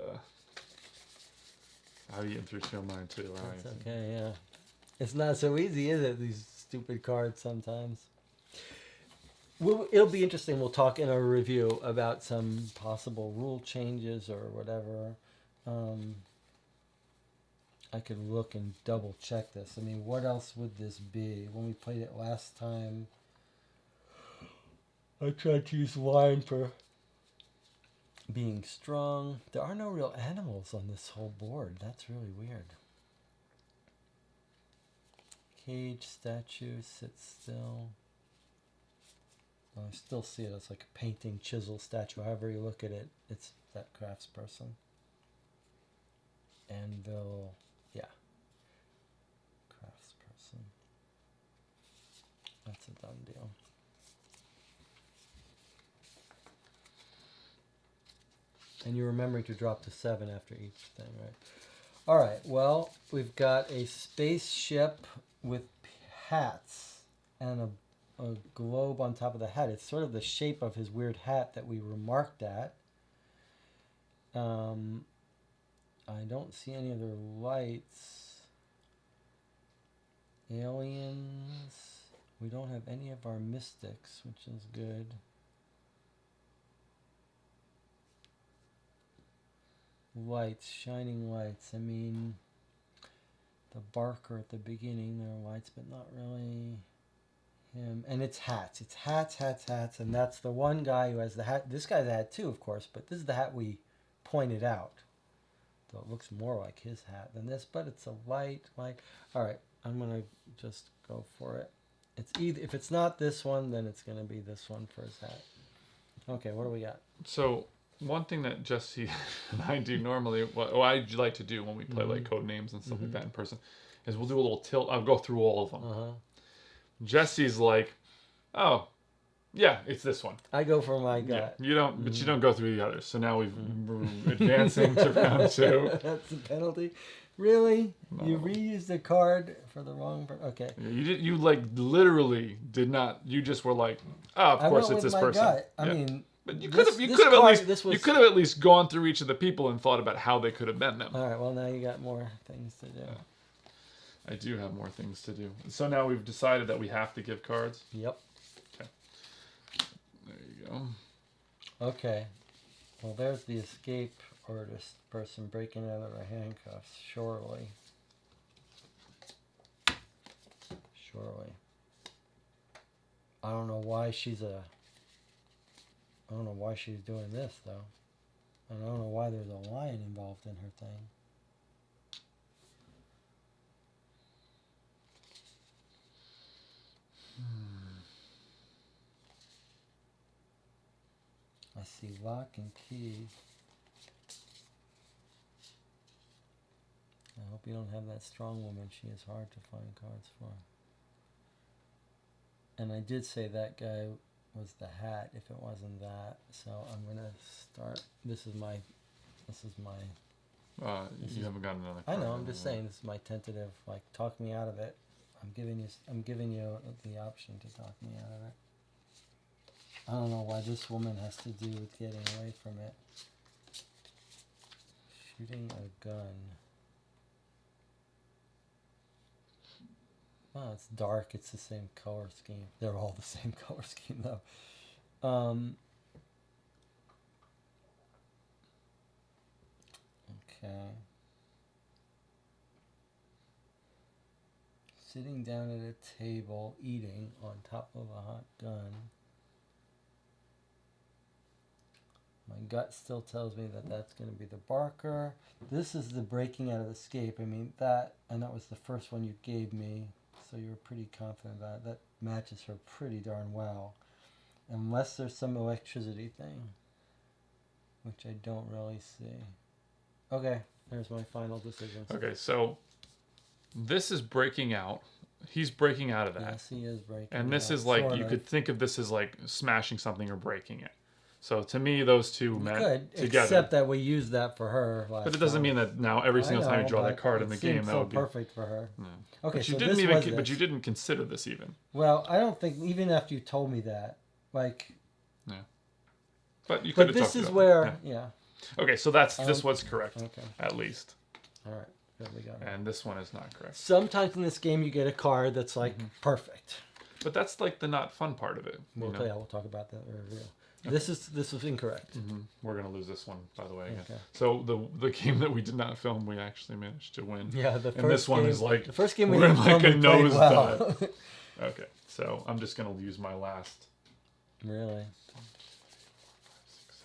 I've eaten through 2 of mine too. That's okay, yeah. It's not so easy, is it? These stupid cards sometimes. It'll be interesting. We'll talk in a review about some possible rule changes or whatever. I could look and double check this. I mean, what else would this be? When we played it last time, I tried to use wine for being strong. There are no real animals on this whole board. That's really weird. Cage, statue, sit still. I still see it as like a painting, chisel, statue. However you look at it, it's that crafts person. Anvil, yeah. Crafts person. That's a done deal. And you're remembering to drop to 7 after each thing, right? All right, well, we've got a spaceship with hats and a globe on top of the hat. It's sort of the shape of his weird hat that we remarked at. I don't see any other lights. Aliens. We don't have any of our mystics, which is good. Lights, shining lights. I mean, the Barker at the beginning, there are lights, but not really him. And it's hats. It's hats, hats, hats. And that's the one guy who has the hat. This guy's a hat too, of course, but this is the hat we pointed out. So it looks more like his hat than this, but it's a light. All right, I'm going to just go for it. It's either, if it's not this one, then it's going to be this one for his hat. Okay, what do we got? So one thing that Jesse and I do normally, what I like to do when we play like code names and stuff like that in person, is we'll do a little tilt. I'll go through all of them. Jesse's like, oh, yeah, it's this one. I go for my gut. Yeah, you don't, but you don't go through the others. So now we're advancing to round 2. That's the penalty. Really? No. You reused the card for the wrong okay. Yeah, you did. You like literally did not. You just were like, oh, of course it's this person. Gut. I mean, but you could have. You could have at least. You could have at least gone through each of the people and thought about how they could have been them. All right. Well, now you got more things to do. Yeah. I do have more things to do. So now we've decided that we have to give cards. Yep. Okay. There you go. Okay. Well, there's the escape artist person breaking out of her handcuffs. Surely. I don't know why she's doing this though. I don't know why there's a lion involved in her thing. I see lock and key. I hope you don't have that strong woman. She is hard to find cards for. And I did say that guy was the hat if it wasn't that. So I'm going to start. This is my. You haven't gotten another I card. know, I'm just saying this is my tentative, like, talk me out of it. I'm giving you the option to talk me out of it. I don't know why this woman has to do with getting away from it. Shooting a gun. Oh, it's dark. It's the same color scheme. They're all the same color scheme, though. Okay. Sitting down at a table, eating on top of a hot gun. My gut still tells me that that's going to be the Barker. This is the breaking out of escape. I mean, that was the first one you gave me, so you were pretty confident about it. That matches her pretty darn well. Unless there's some electricity thing, which I don't really see. Okay, there's my final decision. Okay, so this is breaking out. He's breaking out of that. Yes, he is breaking And this out, is like, sort you of. could think of this as like smashing something or breaking it. So to me, those two meant together. Except that we used that for her last But it doesn't time. mean that now every single time you draw that card in the game, that so would be perfect for her. Yeah. Okay, But you so didn't this even. was But this. you didn't consider this even. Well, I don't think even after you told me that, like. Yeah. But you could have But talked this is about where, it. yeah. Okay, so this was correct. Okay. At least. All right. There we go. And this one is not correct. Sometimes in this game you get a card that's like perfect. But that's like the not fun part of it. We'll talk about that in review. Okay. This was incorrect. We're gonna lose this one, by the way. Again. Okay. So the game that we did not film, we actually managed to win. Yeah, the first and this one game, is like the first game we we're didn't in like film, a we played nose well. dive. Okay, so I'm just gonna use my last. Really?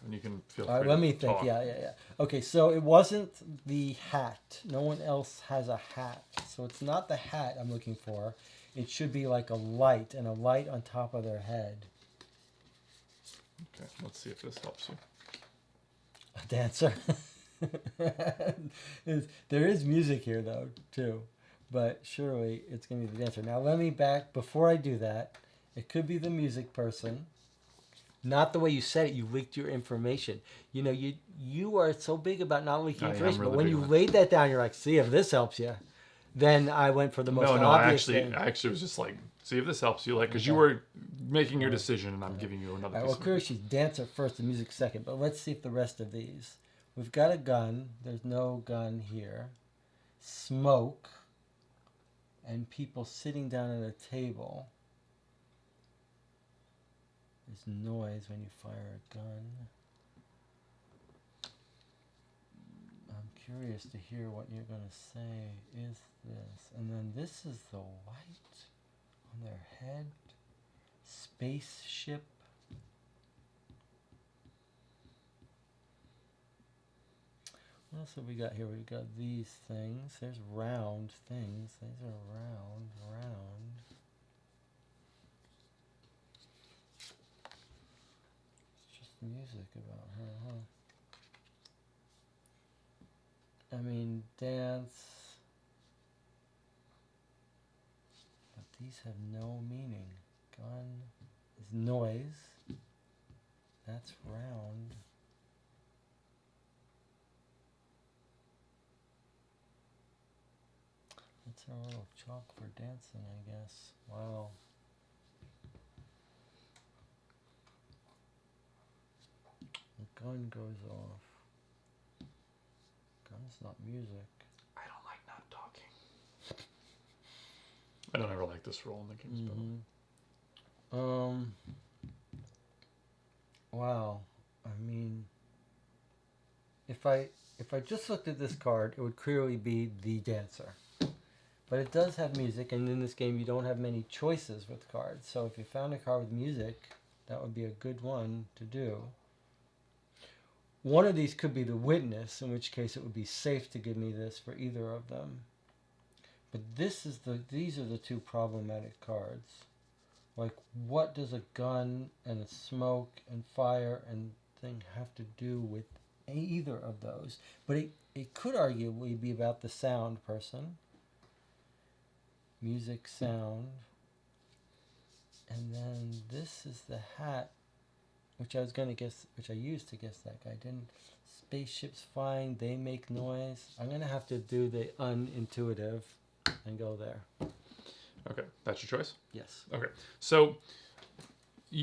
And you can feel free. All right, let me to think. talk. Yeah. Okay, so it wasn't the hat. No one else has a hat, so it's not the hat I'm looking for. It should be like a light, and a light on top of their head. Okay, let's see if this helps you. A dancer. There is music here, though, too. But surely it's going to be the dancer. Now, let me back. Before I do that, it could be the music person. Not the way you said it. You leaked your information. You know, you are so big about not leaking information. really But when big you on it. laid that down, you're like, see if this helps you. Then I went for the most No, obvious thing. I actually was just like, see if this helps you, like, because you were making your decision, and I'm giving you another. All right, piece well, of clearly she's dancer first, the music second. But let's see if the rest of these. We've got a gun. There's no gun here. Smoke. and people sitting down at a table. There's noise when you fire a gun. I'm curious to hear what you're going to say. Is this? And then this is the white on their head. Spaceship. What else have we got here? We've got these things. There's round things. These are round. It's just music about her, huh? I mean, dance. But these have no meaning. Gun is noise. That's round. That's our little chalk for dancing, I guess. Wow. The gun goes off. Gun's not music. I don't like not talking. I don't ever like this role in the game's Wow. I mean, if I just looked at this card, it would clearly be the dancer. But it does have music, and in this game you don't have many choices with cards. So if you found a card with music, that would be a good one to do. One of these could be the witness, in which case it would be safe to give me this for either of them. But these are the two problematic cards. Like, what does a gun and a smoke and fire and thing have to do with either of those? But it could arguably be about the sound person. Music, sound. And then this is the hat, which I was going to guess, which I used to guess that guy didn't. Spaceships flying, they make noise. I'm going to have to do the unintuitive and go there. Okay, that's your choice? Yes. Okay, so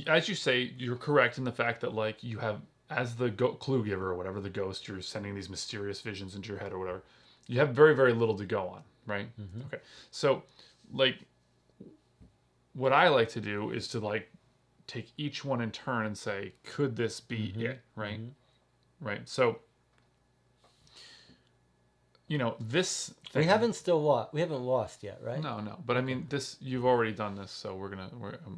as you say, you're correct in the fact that, like, you have, as the clue giver or whatever, the ghost, you're sending these mysterious visions into your head or whatever. You have very, very little to go on, right? Mm-hmm. Okay, so, like, what I like to do is to, like, take each one in turn and say, could this be it, right? Mm-hmm. Right, so, you know, this thing, we haven't lost yet, right? No, but I mean, this, you've already done this, so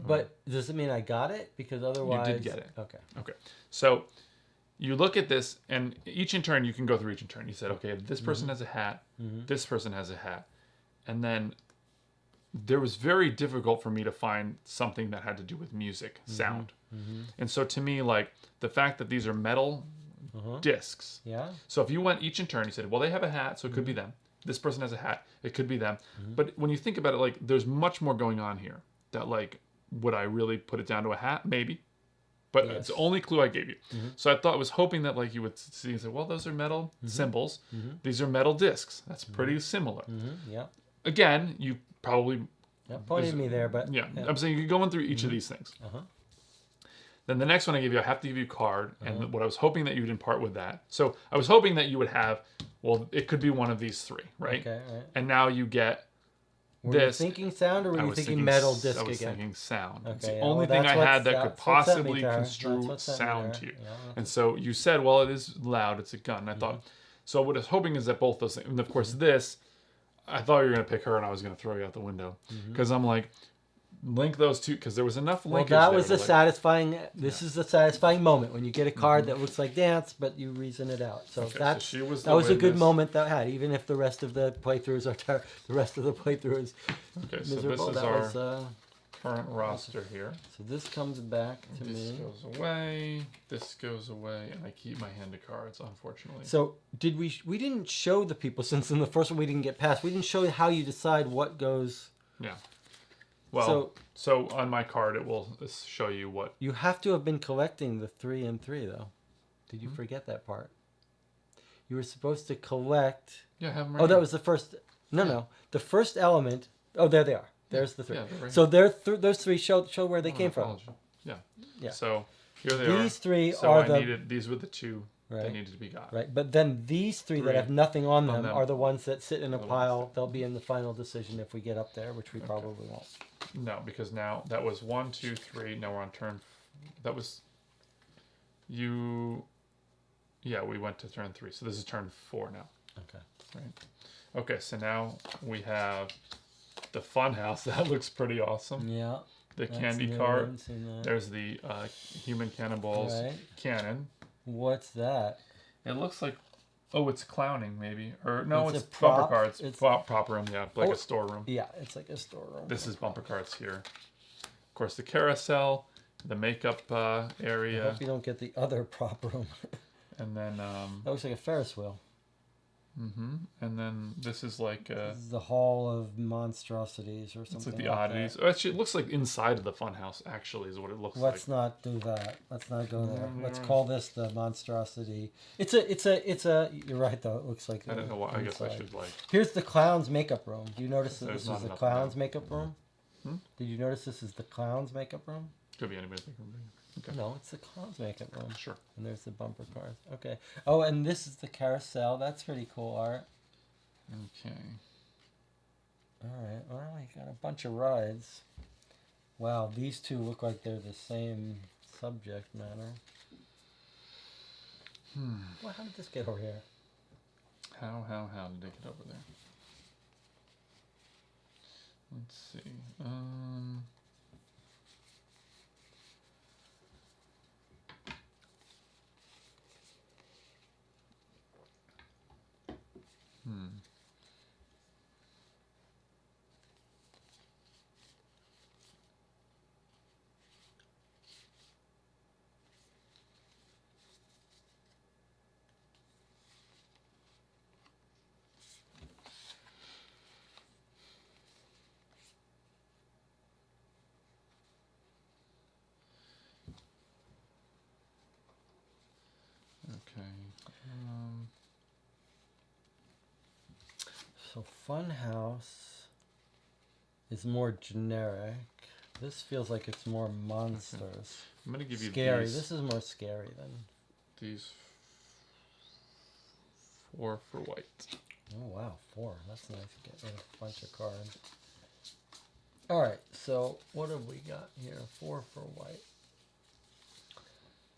but does it mean I got it? Because otherwise... You did get it. Okay. So you look at this, and each in turn, you can go through each in turn. You said, okay, if this person has a hat, this person has a hat. And then there was very difficult for me to find something that had to do with music, sound. And so to me, like, the fact that these are metal discs. Yeah. So if you went each in turn, you said, well, they have a hat, so it could be them. This person has a hat, it could be them. But when you think about it, like, there's much more going on here. That, like, would I really put it down to a hat? Maybe. But it's the only clue I gave you. So I was hoping that, like, you would see and say, well, those are metal symbols. These are metal discs. That's pretty similar. Yeah. Again, you probably... Yeah, pointed me there, but... Yeah. I'm saying you're going through each of these things. Then the next one I give you, I have to give you a card. And what I was hoping that you would impart with that. So I was hoping that you would have, well, it could be one of these three, right? Okay, right. And now you get Were this. you thinking sound, or were you thinking metal disc again? I was thinking sound. Okay, It's the yeah, only well, thing I had that could that's what sent me possibly there. construe That's what sent me sound there. to you. Yeah. And so you said, well, it is loud. It's a gun. And I thought, so what I was hoping is that both those things, and of course this, I thought you were going to pick her and I was going to throw you out the window. Because I'm like, link those two, because there was enough linkage. Well, that was the satisfying. This is the satisfying moment when you get a card that looks like dance, but you reason it out. So Okay, that so was a good moment that I had, even if the rest of the playthroughs are the rest of the playthrough is Okay, so miserable. this is That our was, current roster here. so this comes back to This me. goes away. This goes away, and I keep my hand of cards, unfortunately. So did we didn't show the people, since in the first one we didn't get past. We didn't show how you decide what goes. Yeah. Well, so on my card, it will show you what... You have to have been collecting the 3 and 3, though. Did you forget that part? You were supposed to collect... Yeah, have them right Oh, that here. was the first... No. The first element... Oh, there they are. There's the 3. Yeah, they're right So those 3 show where they came from. Yeah. Yeah. So here they are. These 3 So are I the... needed... These were the two Right. that needed to be got. Right, but then these three that Three have nothing on them them are the ones that sit in a are the ones pile. that- They'll be in the final decision if we get up there, which we probably won't. No, because now that was 1, 2, 3. Now we're on turn. That was you. Yeah, we went to turn 3. So this is turn 4 now. Okay. Right. Okay, so now we have the fun house. That looks pretty awesome. Yeah. The that's candy new. I cart. haven't seen that. There's the human cannonballs Right. cannon. What's that? It looks like, oh, it's clowning maybe, or no, It's it's a prop. bumper cards. It's- Prop room, yeah, like Oh, a storeroom. Yeah, it's like a storeroom. This is bumper cards here. Of course, the carousel, the makeup I area, hope you don't get the other prop room. and then That looks like a Ferris wheel. and then this is like This is the Hall of Monstrosities or something. it's like the like oddities. that. Oh, actually, it looks like inside of the fun house. Actually, is what it looks Let's like. not do that. Let's not go there. Let's Mm. call this the monstrosity. It's a. You're right though. It looks like. I don't know why. I guess I inside. should like. Here's the clown's makeup room. Do you notice that There's this not is the enough clown's makeup room? Hmm? Did you notice this is the clown's makeup room? Could be anybody's makeup room. Okay. No, it's the clown's makeup room. Sure. And there's the bumper cars. Okay. Oh, and this is the carousel. That's pretty cool art. Okay. All right. Well, we got a bunch of rides. Wow, these two look like they're the same subject matter. Well, how did this get over here? How did they get over there? Let's see. Okay. So Funhouse is more generic. This feels like it's more monsters. I'm gonna give you Scary. these. This is more scary than. These 4 for white. Oh wow, 4. That's nice. Get rid of a bunch of cards. All right. So what have we got here? 4 for white.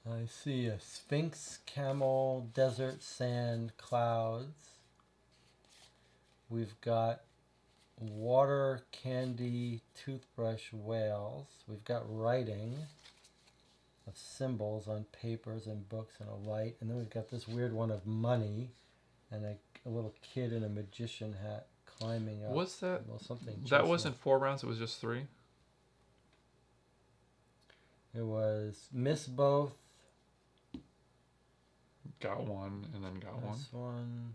I see a sphinx, camel, desert, sand, clouds. We've got water, candy, toothbrush, whales. We've got writing of symbols on papers and books and a light. And then we've got this weird one of money and a little kid in a magician hat climbing up. Was that Well, something that chestnut. wasn't 4 rounds? It was just 3. It was miss both. Got 1 and then got 1. This one.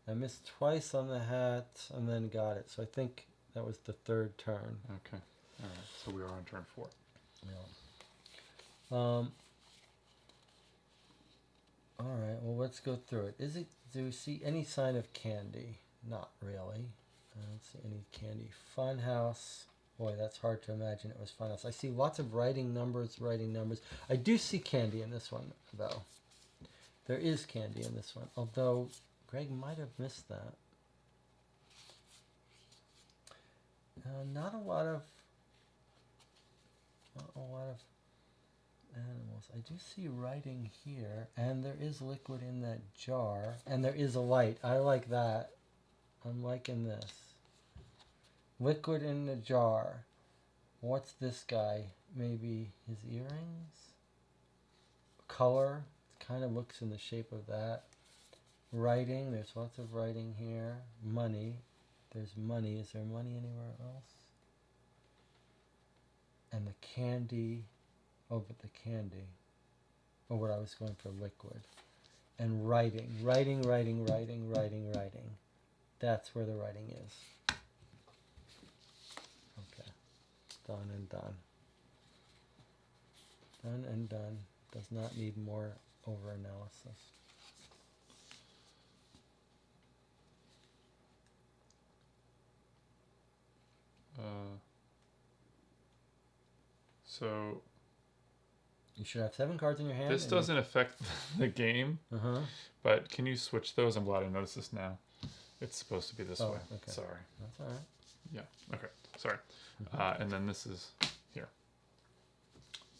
I missed twice on the hat and then got it. So I think that was the third turn. Okay. All right. So we are on turn 4. Yeah. All right. Well, let's go through it. Do you see any sign of candy? Not really. I don't see any candy. Funhouse. Boy, that's hard to imagine it was Funhouse. I see lots of writing numbers. I do see candy in this one, though. There is candy in this one, although Greg might have missed that. Not a lot of animals. I do see writing here, and there is liquid in that jar, and there is a light. I like that. I'm liking this. Liquid in the jar. What's this guy? Maybe his earrings? Color. It kind of looks in the shape of that. Writing. There's lots of writing here. Money. There's money. Is there money anywhere else? And the candy. Oh, but the candy. Oh, what I was going for liquid. And writing. Writing. That's where the writing is. Okay. Done and done. Done and done. Does not need more over-analysis. So You should have 7 cards in your hand. This doesn't affect the game, Uh-huh. but can you switch those? I'm glad I noticed this now. It's supposed to be this way. Okay. Sorry. That's all right. Yeah. Okay. Sorry. And then this is here.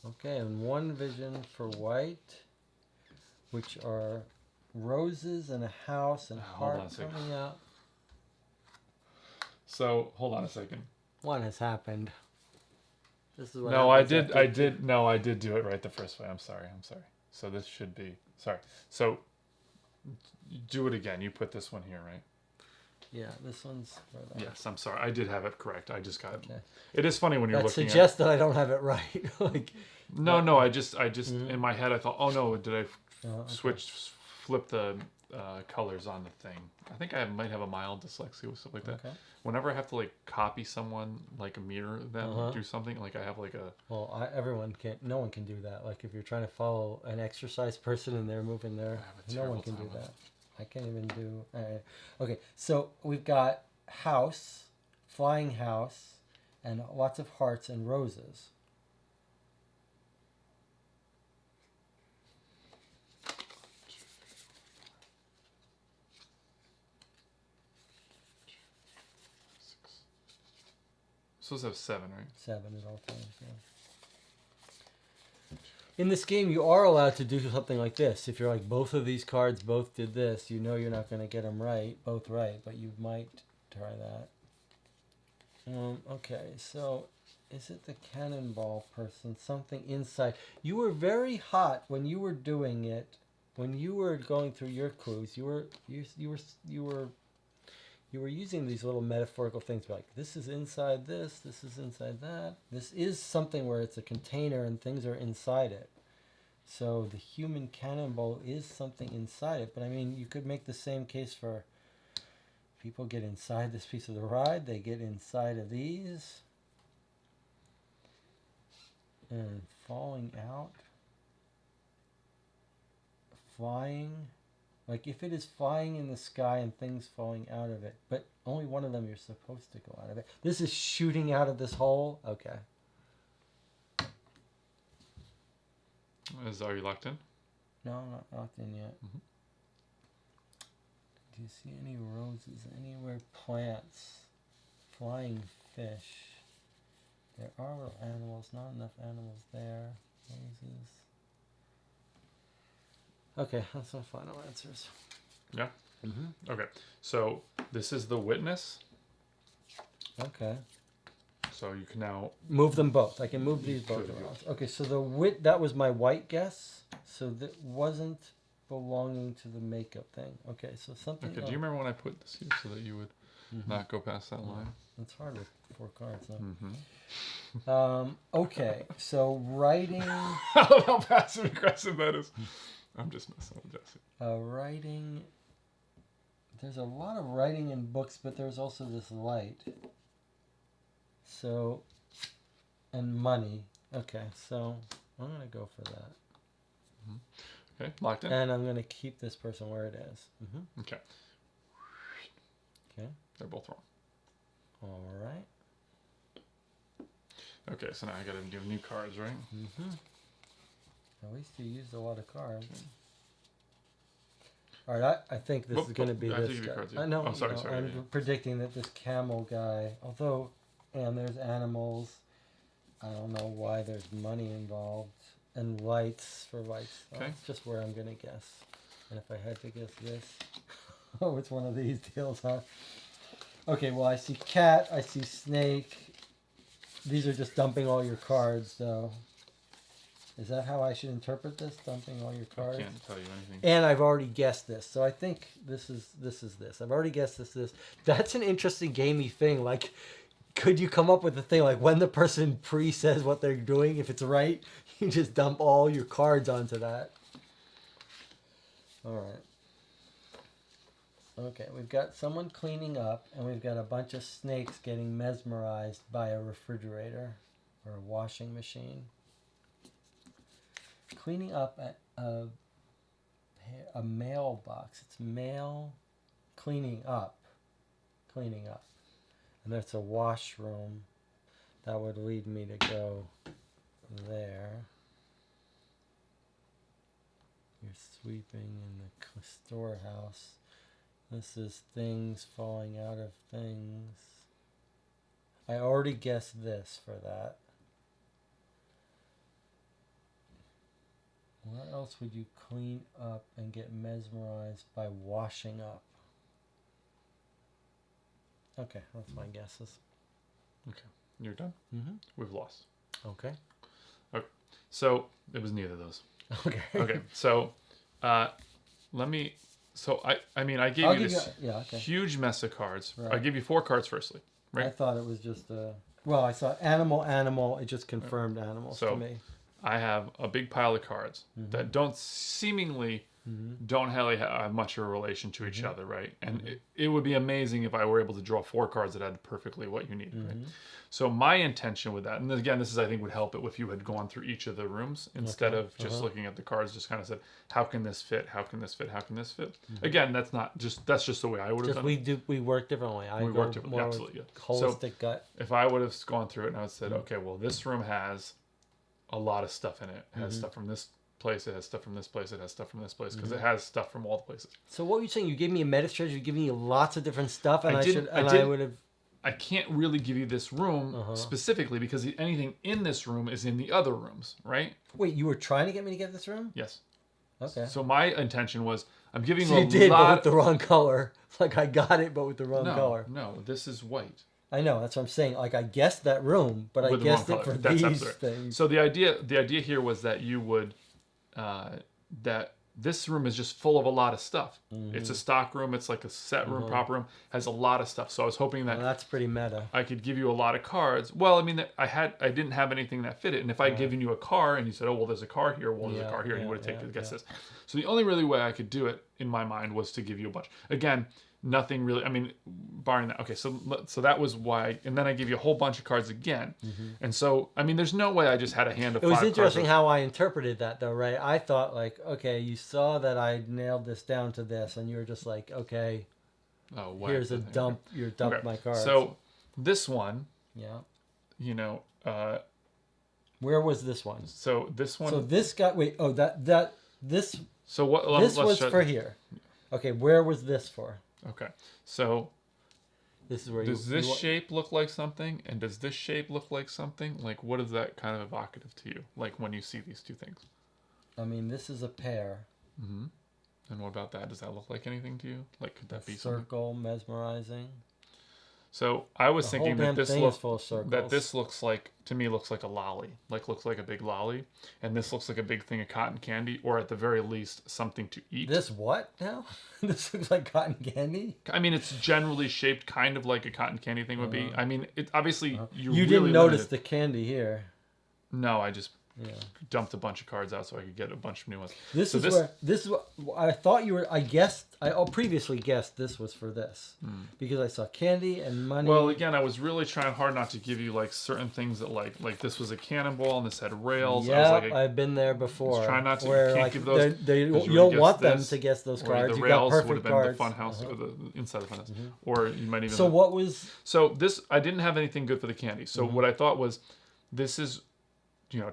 Okay, and 1 vision for white, which are roses and a house and Hold on a heart second. coming out. So hold on a second. What has happened? This is what No, I happens after- I did do it right the first way. I'm sorry. So this should be, sorry. So do it again. You put this one here, right? Yeah, this one's for that. Yes, I'm sorry. I did have it correct. I just got it. Okay. It is funny when you're That looking suggests that I don't have it right. Like, No, I just in my head I thought, oh no, did I okay. flip the colors on the thing? I think I might have a mild dyslexia or stuff like that. Okay. Whenever I have to like copy someone, like mirror them, do something, like I have like a. Well, no one can do that. Like if you're trying to follow an exercise person and they're moving there, no one can do that. I can't even do. Okay, so we've got house, flying house, and lots of hearts and roses. Supposed to have 7, right? 7 at all times. Yeah. In this game, you are allowed to do something like this. If you're like, both of these cards both did this, you know you're not going to get them both right, but you might try that. Okay, so is it the cannonball person? Something inside. You were very hot when you were doing it. When you were going through your clues, you were using these little metaphorical things like, this is inside this is inside that. This is something where it's a container and things are inside it. So the human cannonball is something inside it. But I mean, you could make the same case for people get inside this piece of the ride. They get inside of these. And falling out. Flying. Like if it is flying in the sky and things falling out of it, but only one of them you're supposed to go out of it. This is shooting out of this hole. Okay. Are you locked in? No, I'm not locked in yet. Mm-hmm. Do you see any roses anywhere? Plants. Flying fish. There are little animals. Not enough animals there. Roses. Okay, that's my final answers. Yeah? Mm-hmm. Okay. So this is the witness. Okay. So you can now Move them both. I can move these both around. Okay, so that was my white guess. So that wasn't belonging to the makeup thing. Okay, so something. Okay, do you remember when I put this here so that you would not go past that line? It's hard with 4 cards, huh? Mm-hmm. Okay, so writing. How passive aggressive that is. I'm just messing with Jesse. Writing. There's a lot of writing in books, but there's also this light. So, and money. Okay, so I'm going to go for that. Okay, locked in? And I'm going to keep this person where it is. Mm-hmm. Okay. Okay. They're both wrong. All right. Okay, so now I gotta give new cards, right? Mm-hmm. At least you used a lot of cards. Okay. All right, I think this is going to be this guy. Cards, yeah. I know. Oh, sorry. I'm predicting that this camel guy, although, and there's animals, I don't know why there's money involved, and lights for lights. Okay. That's just where I'm going to guess. And if I had to guess this, oh, it's one of these deals, huh? Okay, well, I see cat, I see snake. These are just dumping all your cards, though. Is that how I should interpret this? Dumping all your cards? I can't tell you anything. And I've already guessed this, so I think this is this. I've already guessed this. That's an interesting gamey thing. Like, could you come up with a thing like when the person says what they're doing, if it's right, you just dump all your cards onto that. All right. Okay, we've got someone cleaning up, and we've got a bunch of snakes getting mesmerized by a refrigerator or a washing machine. Cleaning up a mailbox. It's mail cleaning up. And that's a washroom. That would lead me to go there. sweeping in the storehouse. This is things falling out of things. I already guessed this for that. What else would you clean up and get mesmerized by washing up? Okay, that's my guesses. Okay, you're done? Mm-hmm. We've lost. Okay. Okay. So it was neither of those. Okay. Okay, so let me... So, I mean, I gave you this huge mess of cards. Right. I gave you 4 cards firstly, right? I thought it was just well, I saw animal. It just confirmed animals to me. I have a big pile of cards that don't seemingly don't really have much of a relation to each other, right? And it would be amazing if I were able to draw 4 cards that had perfectly what you need, right? So my intention with that, and again, this is, I think, would help it if you had gone through each of the rooms instead of just looking at the cards, just kind of said, how can this fit? How can this fit? How can this fit? Again, that's just the way I would have done it. We work differently. We work differently, absolutely. Holistic gut. If I would have gone through it and I would have said, okay, well, this room has a lot of stuff in it. It has stuff from this place, it has stuff from this place, it has stuff from this place, because it has stuff from all the places. So what were you saying? You gave me a meta strategy, you giving me lots of different stuff, and I can't really give you this room specifically because anything in this room is in the other rooms, right? Wait, you were trying to get me to get this room? Yes. Okay. So my intention was, I'm giving you did, but with the wrong color. Like I got it, but with the wrong color. No, this is white. I know, that's what I'm saying. Like I guessed that room, but I guessed it for these things. So the idea here was that you would, that this room is just full of a lot of stuff. It's a stock room. It's like a set room, proper room. Has a lot of stuff. So I was hoping that that's pretty meta. I could give you a lot of cards. Well, I mean, I didn't have anything that fit it. And if I'd given you a car and you said, oh, well, there's a car here. Well, there's a car here. And you would have taken this. So the only really way I could do it in my mind was to give you a bunch. Again, nothing really, I mean, barring that. Okay, so that was why, and then I gave you a whole bunch of cards again. And so, I mean, there's no way I just had a hand of 5 cards. It was interesting how I interpreted that, though, right? I thought, like, okay, you saw that I nailed this down to this, and you were just like, okay, here's a dump. You're dumped my cards. So this one, where was this one? So this one. So this got, this. So what? This was for here. Okay, where was this for? Okay, so this is where does this shape look like something, and does this shape look like something? Like, what is that kind of evocative to you? Like when you see these two things? I mean, this is a pear. And what about that? Does that look like anything to you? Like, could that be circle, mesmerizing? So I was thinking that this looks like, to me, looks like a lolly. Like, looks like a big lolly. And this looks like a big thing of cotton candy, or at the very least, something to eat. This what now? This looks like cotton candy? I mean, it's generally shaped kind of like a cotton candy thing would be. I mean, it obviously, you really didn't notice the candy here. No, I just dumped a bunch of cards out so I could get a bunch of new ones. This is what I thought you were. I previously guessed this was for this because I saw candy and money. Well, again, I was really trying hard not to give you like certain things that like this was a cannonball and this had rails. Yeah, like, I've been there before. Try not to. Where, you can't give those. You don't want them to guess those cards. The you rails got perfect would have been cards. the fun house or the inside of the fun house, or you might even. So what was? So this, I didn't have anything good for the candy. So what I thought was, this is,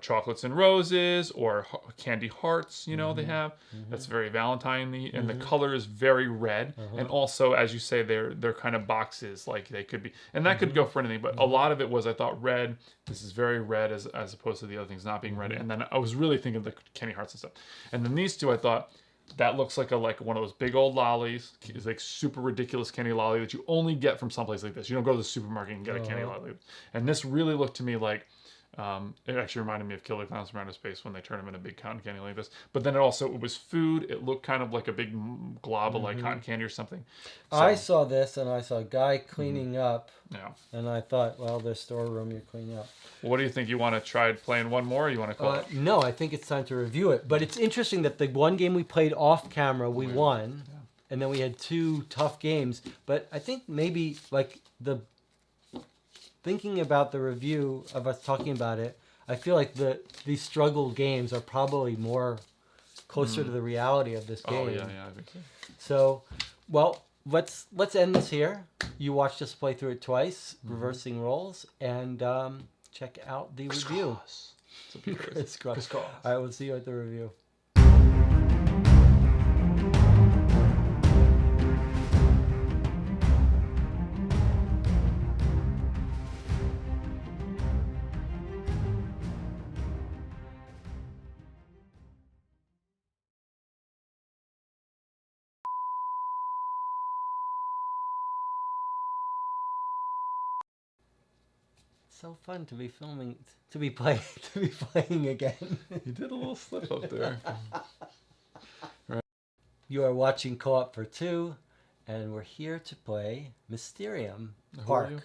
chocolates and roses or candy hearts, they have. That's very Valentine-y, and the color is very red. And also, as you say, they're kind of boxes, like they could be, and that could go for anything. But a lot of it was, I thought, red. This is very red as opposed to the other things not being red. And then I was really thinking of the candy hearts and stuff. And then these two, I thought, that looks like one of those big old lollies. It's like super ridiculous candy lolly that you only get from someplace like this. You don't go to the supermarket and get a candy lolly. And this really looked to me like, it actually reminded me of Killer Clowns from Outer Space when they turn them into big cotton candy like this. But then it was food. It looked kind of like a big glob of like cotton candy or something. So, I saw this and I saw a guy cleaning up. Yeah. And I thought, well, there's storeroom, you're cleaning up. Well, what do you think? You want to try playing one more, or you want to call it? No, I think it's time to review it. But it's interesting that the one game we played off camera, we won. Yeah. And then we had 2 tough games. But I think maybe like thinking about the review of us talking about it, I feel like these struggle games are probably more closer to the reality of this game. Oh yeah, I think so. So, well, let's end this here. You watched us play through it twice, reversing roles, and check out the review. Crisscross. All right, we'll see you at the review. so fun to be filming, to be playing again. You did a little slip up there. You are watching Co-op for Two, and we're here to play Mysterium Who are Park. you?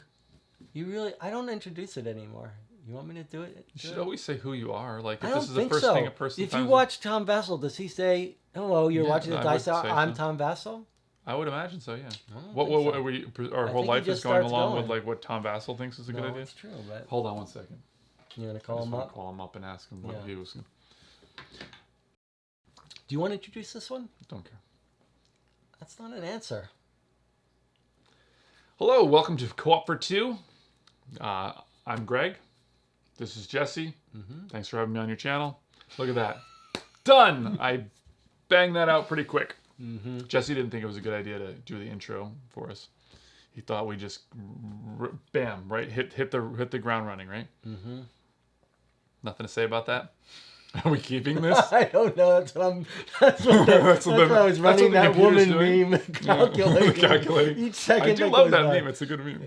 You really, I don't introduce it anymore. You want me to do it? You should always say who you are. Like, I if don't this is the think first so. thing a person If you finds- watch Tom Vassell, does he say, "Hello, you're Yeah, watching the I Dice would Hour. say I'm so. Tom Vassell"? I would imagine so, yeah. I don't What think so. are we? Our I whole think he life is just going starts along going. with like what Tom Vassell thinks is a good No, idea. it's true, but Hold on one second. you want to I call just him want up? to call him up and ask him what Yeah. he was. Do you want to introduce this one? Don't care. That's not an answer. Hello, welcome to Co-op for Two. I'm Greg. This is Jesse. Thanks for having me on your channel. Look at that. Done! I banged that out pretty quick. Jesse didn't think it was a good idea to do the intro for us. He thought we just bam, right? Hit the ground running, right? Nothing to say about that? Are we keeping this? I don't know. That's what I was running that woman meme, calculating Calculating. each second. I do that love goes that by. meme. It's a good meme.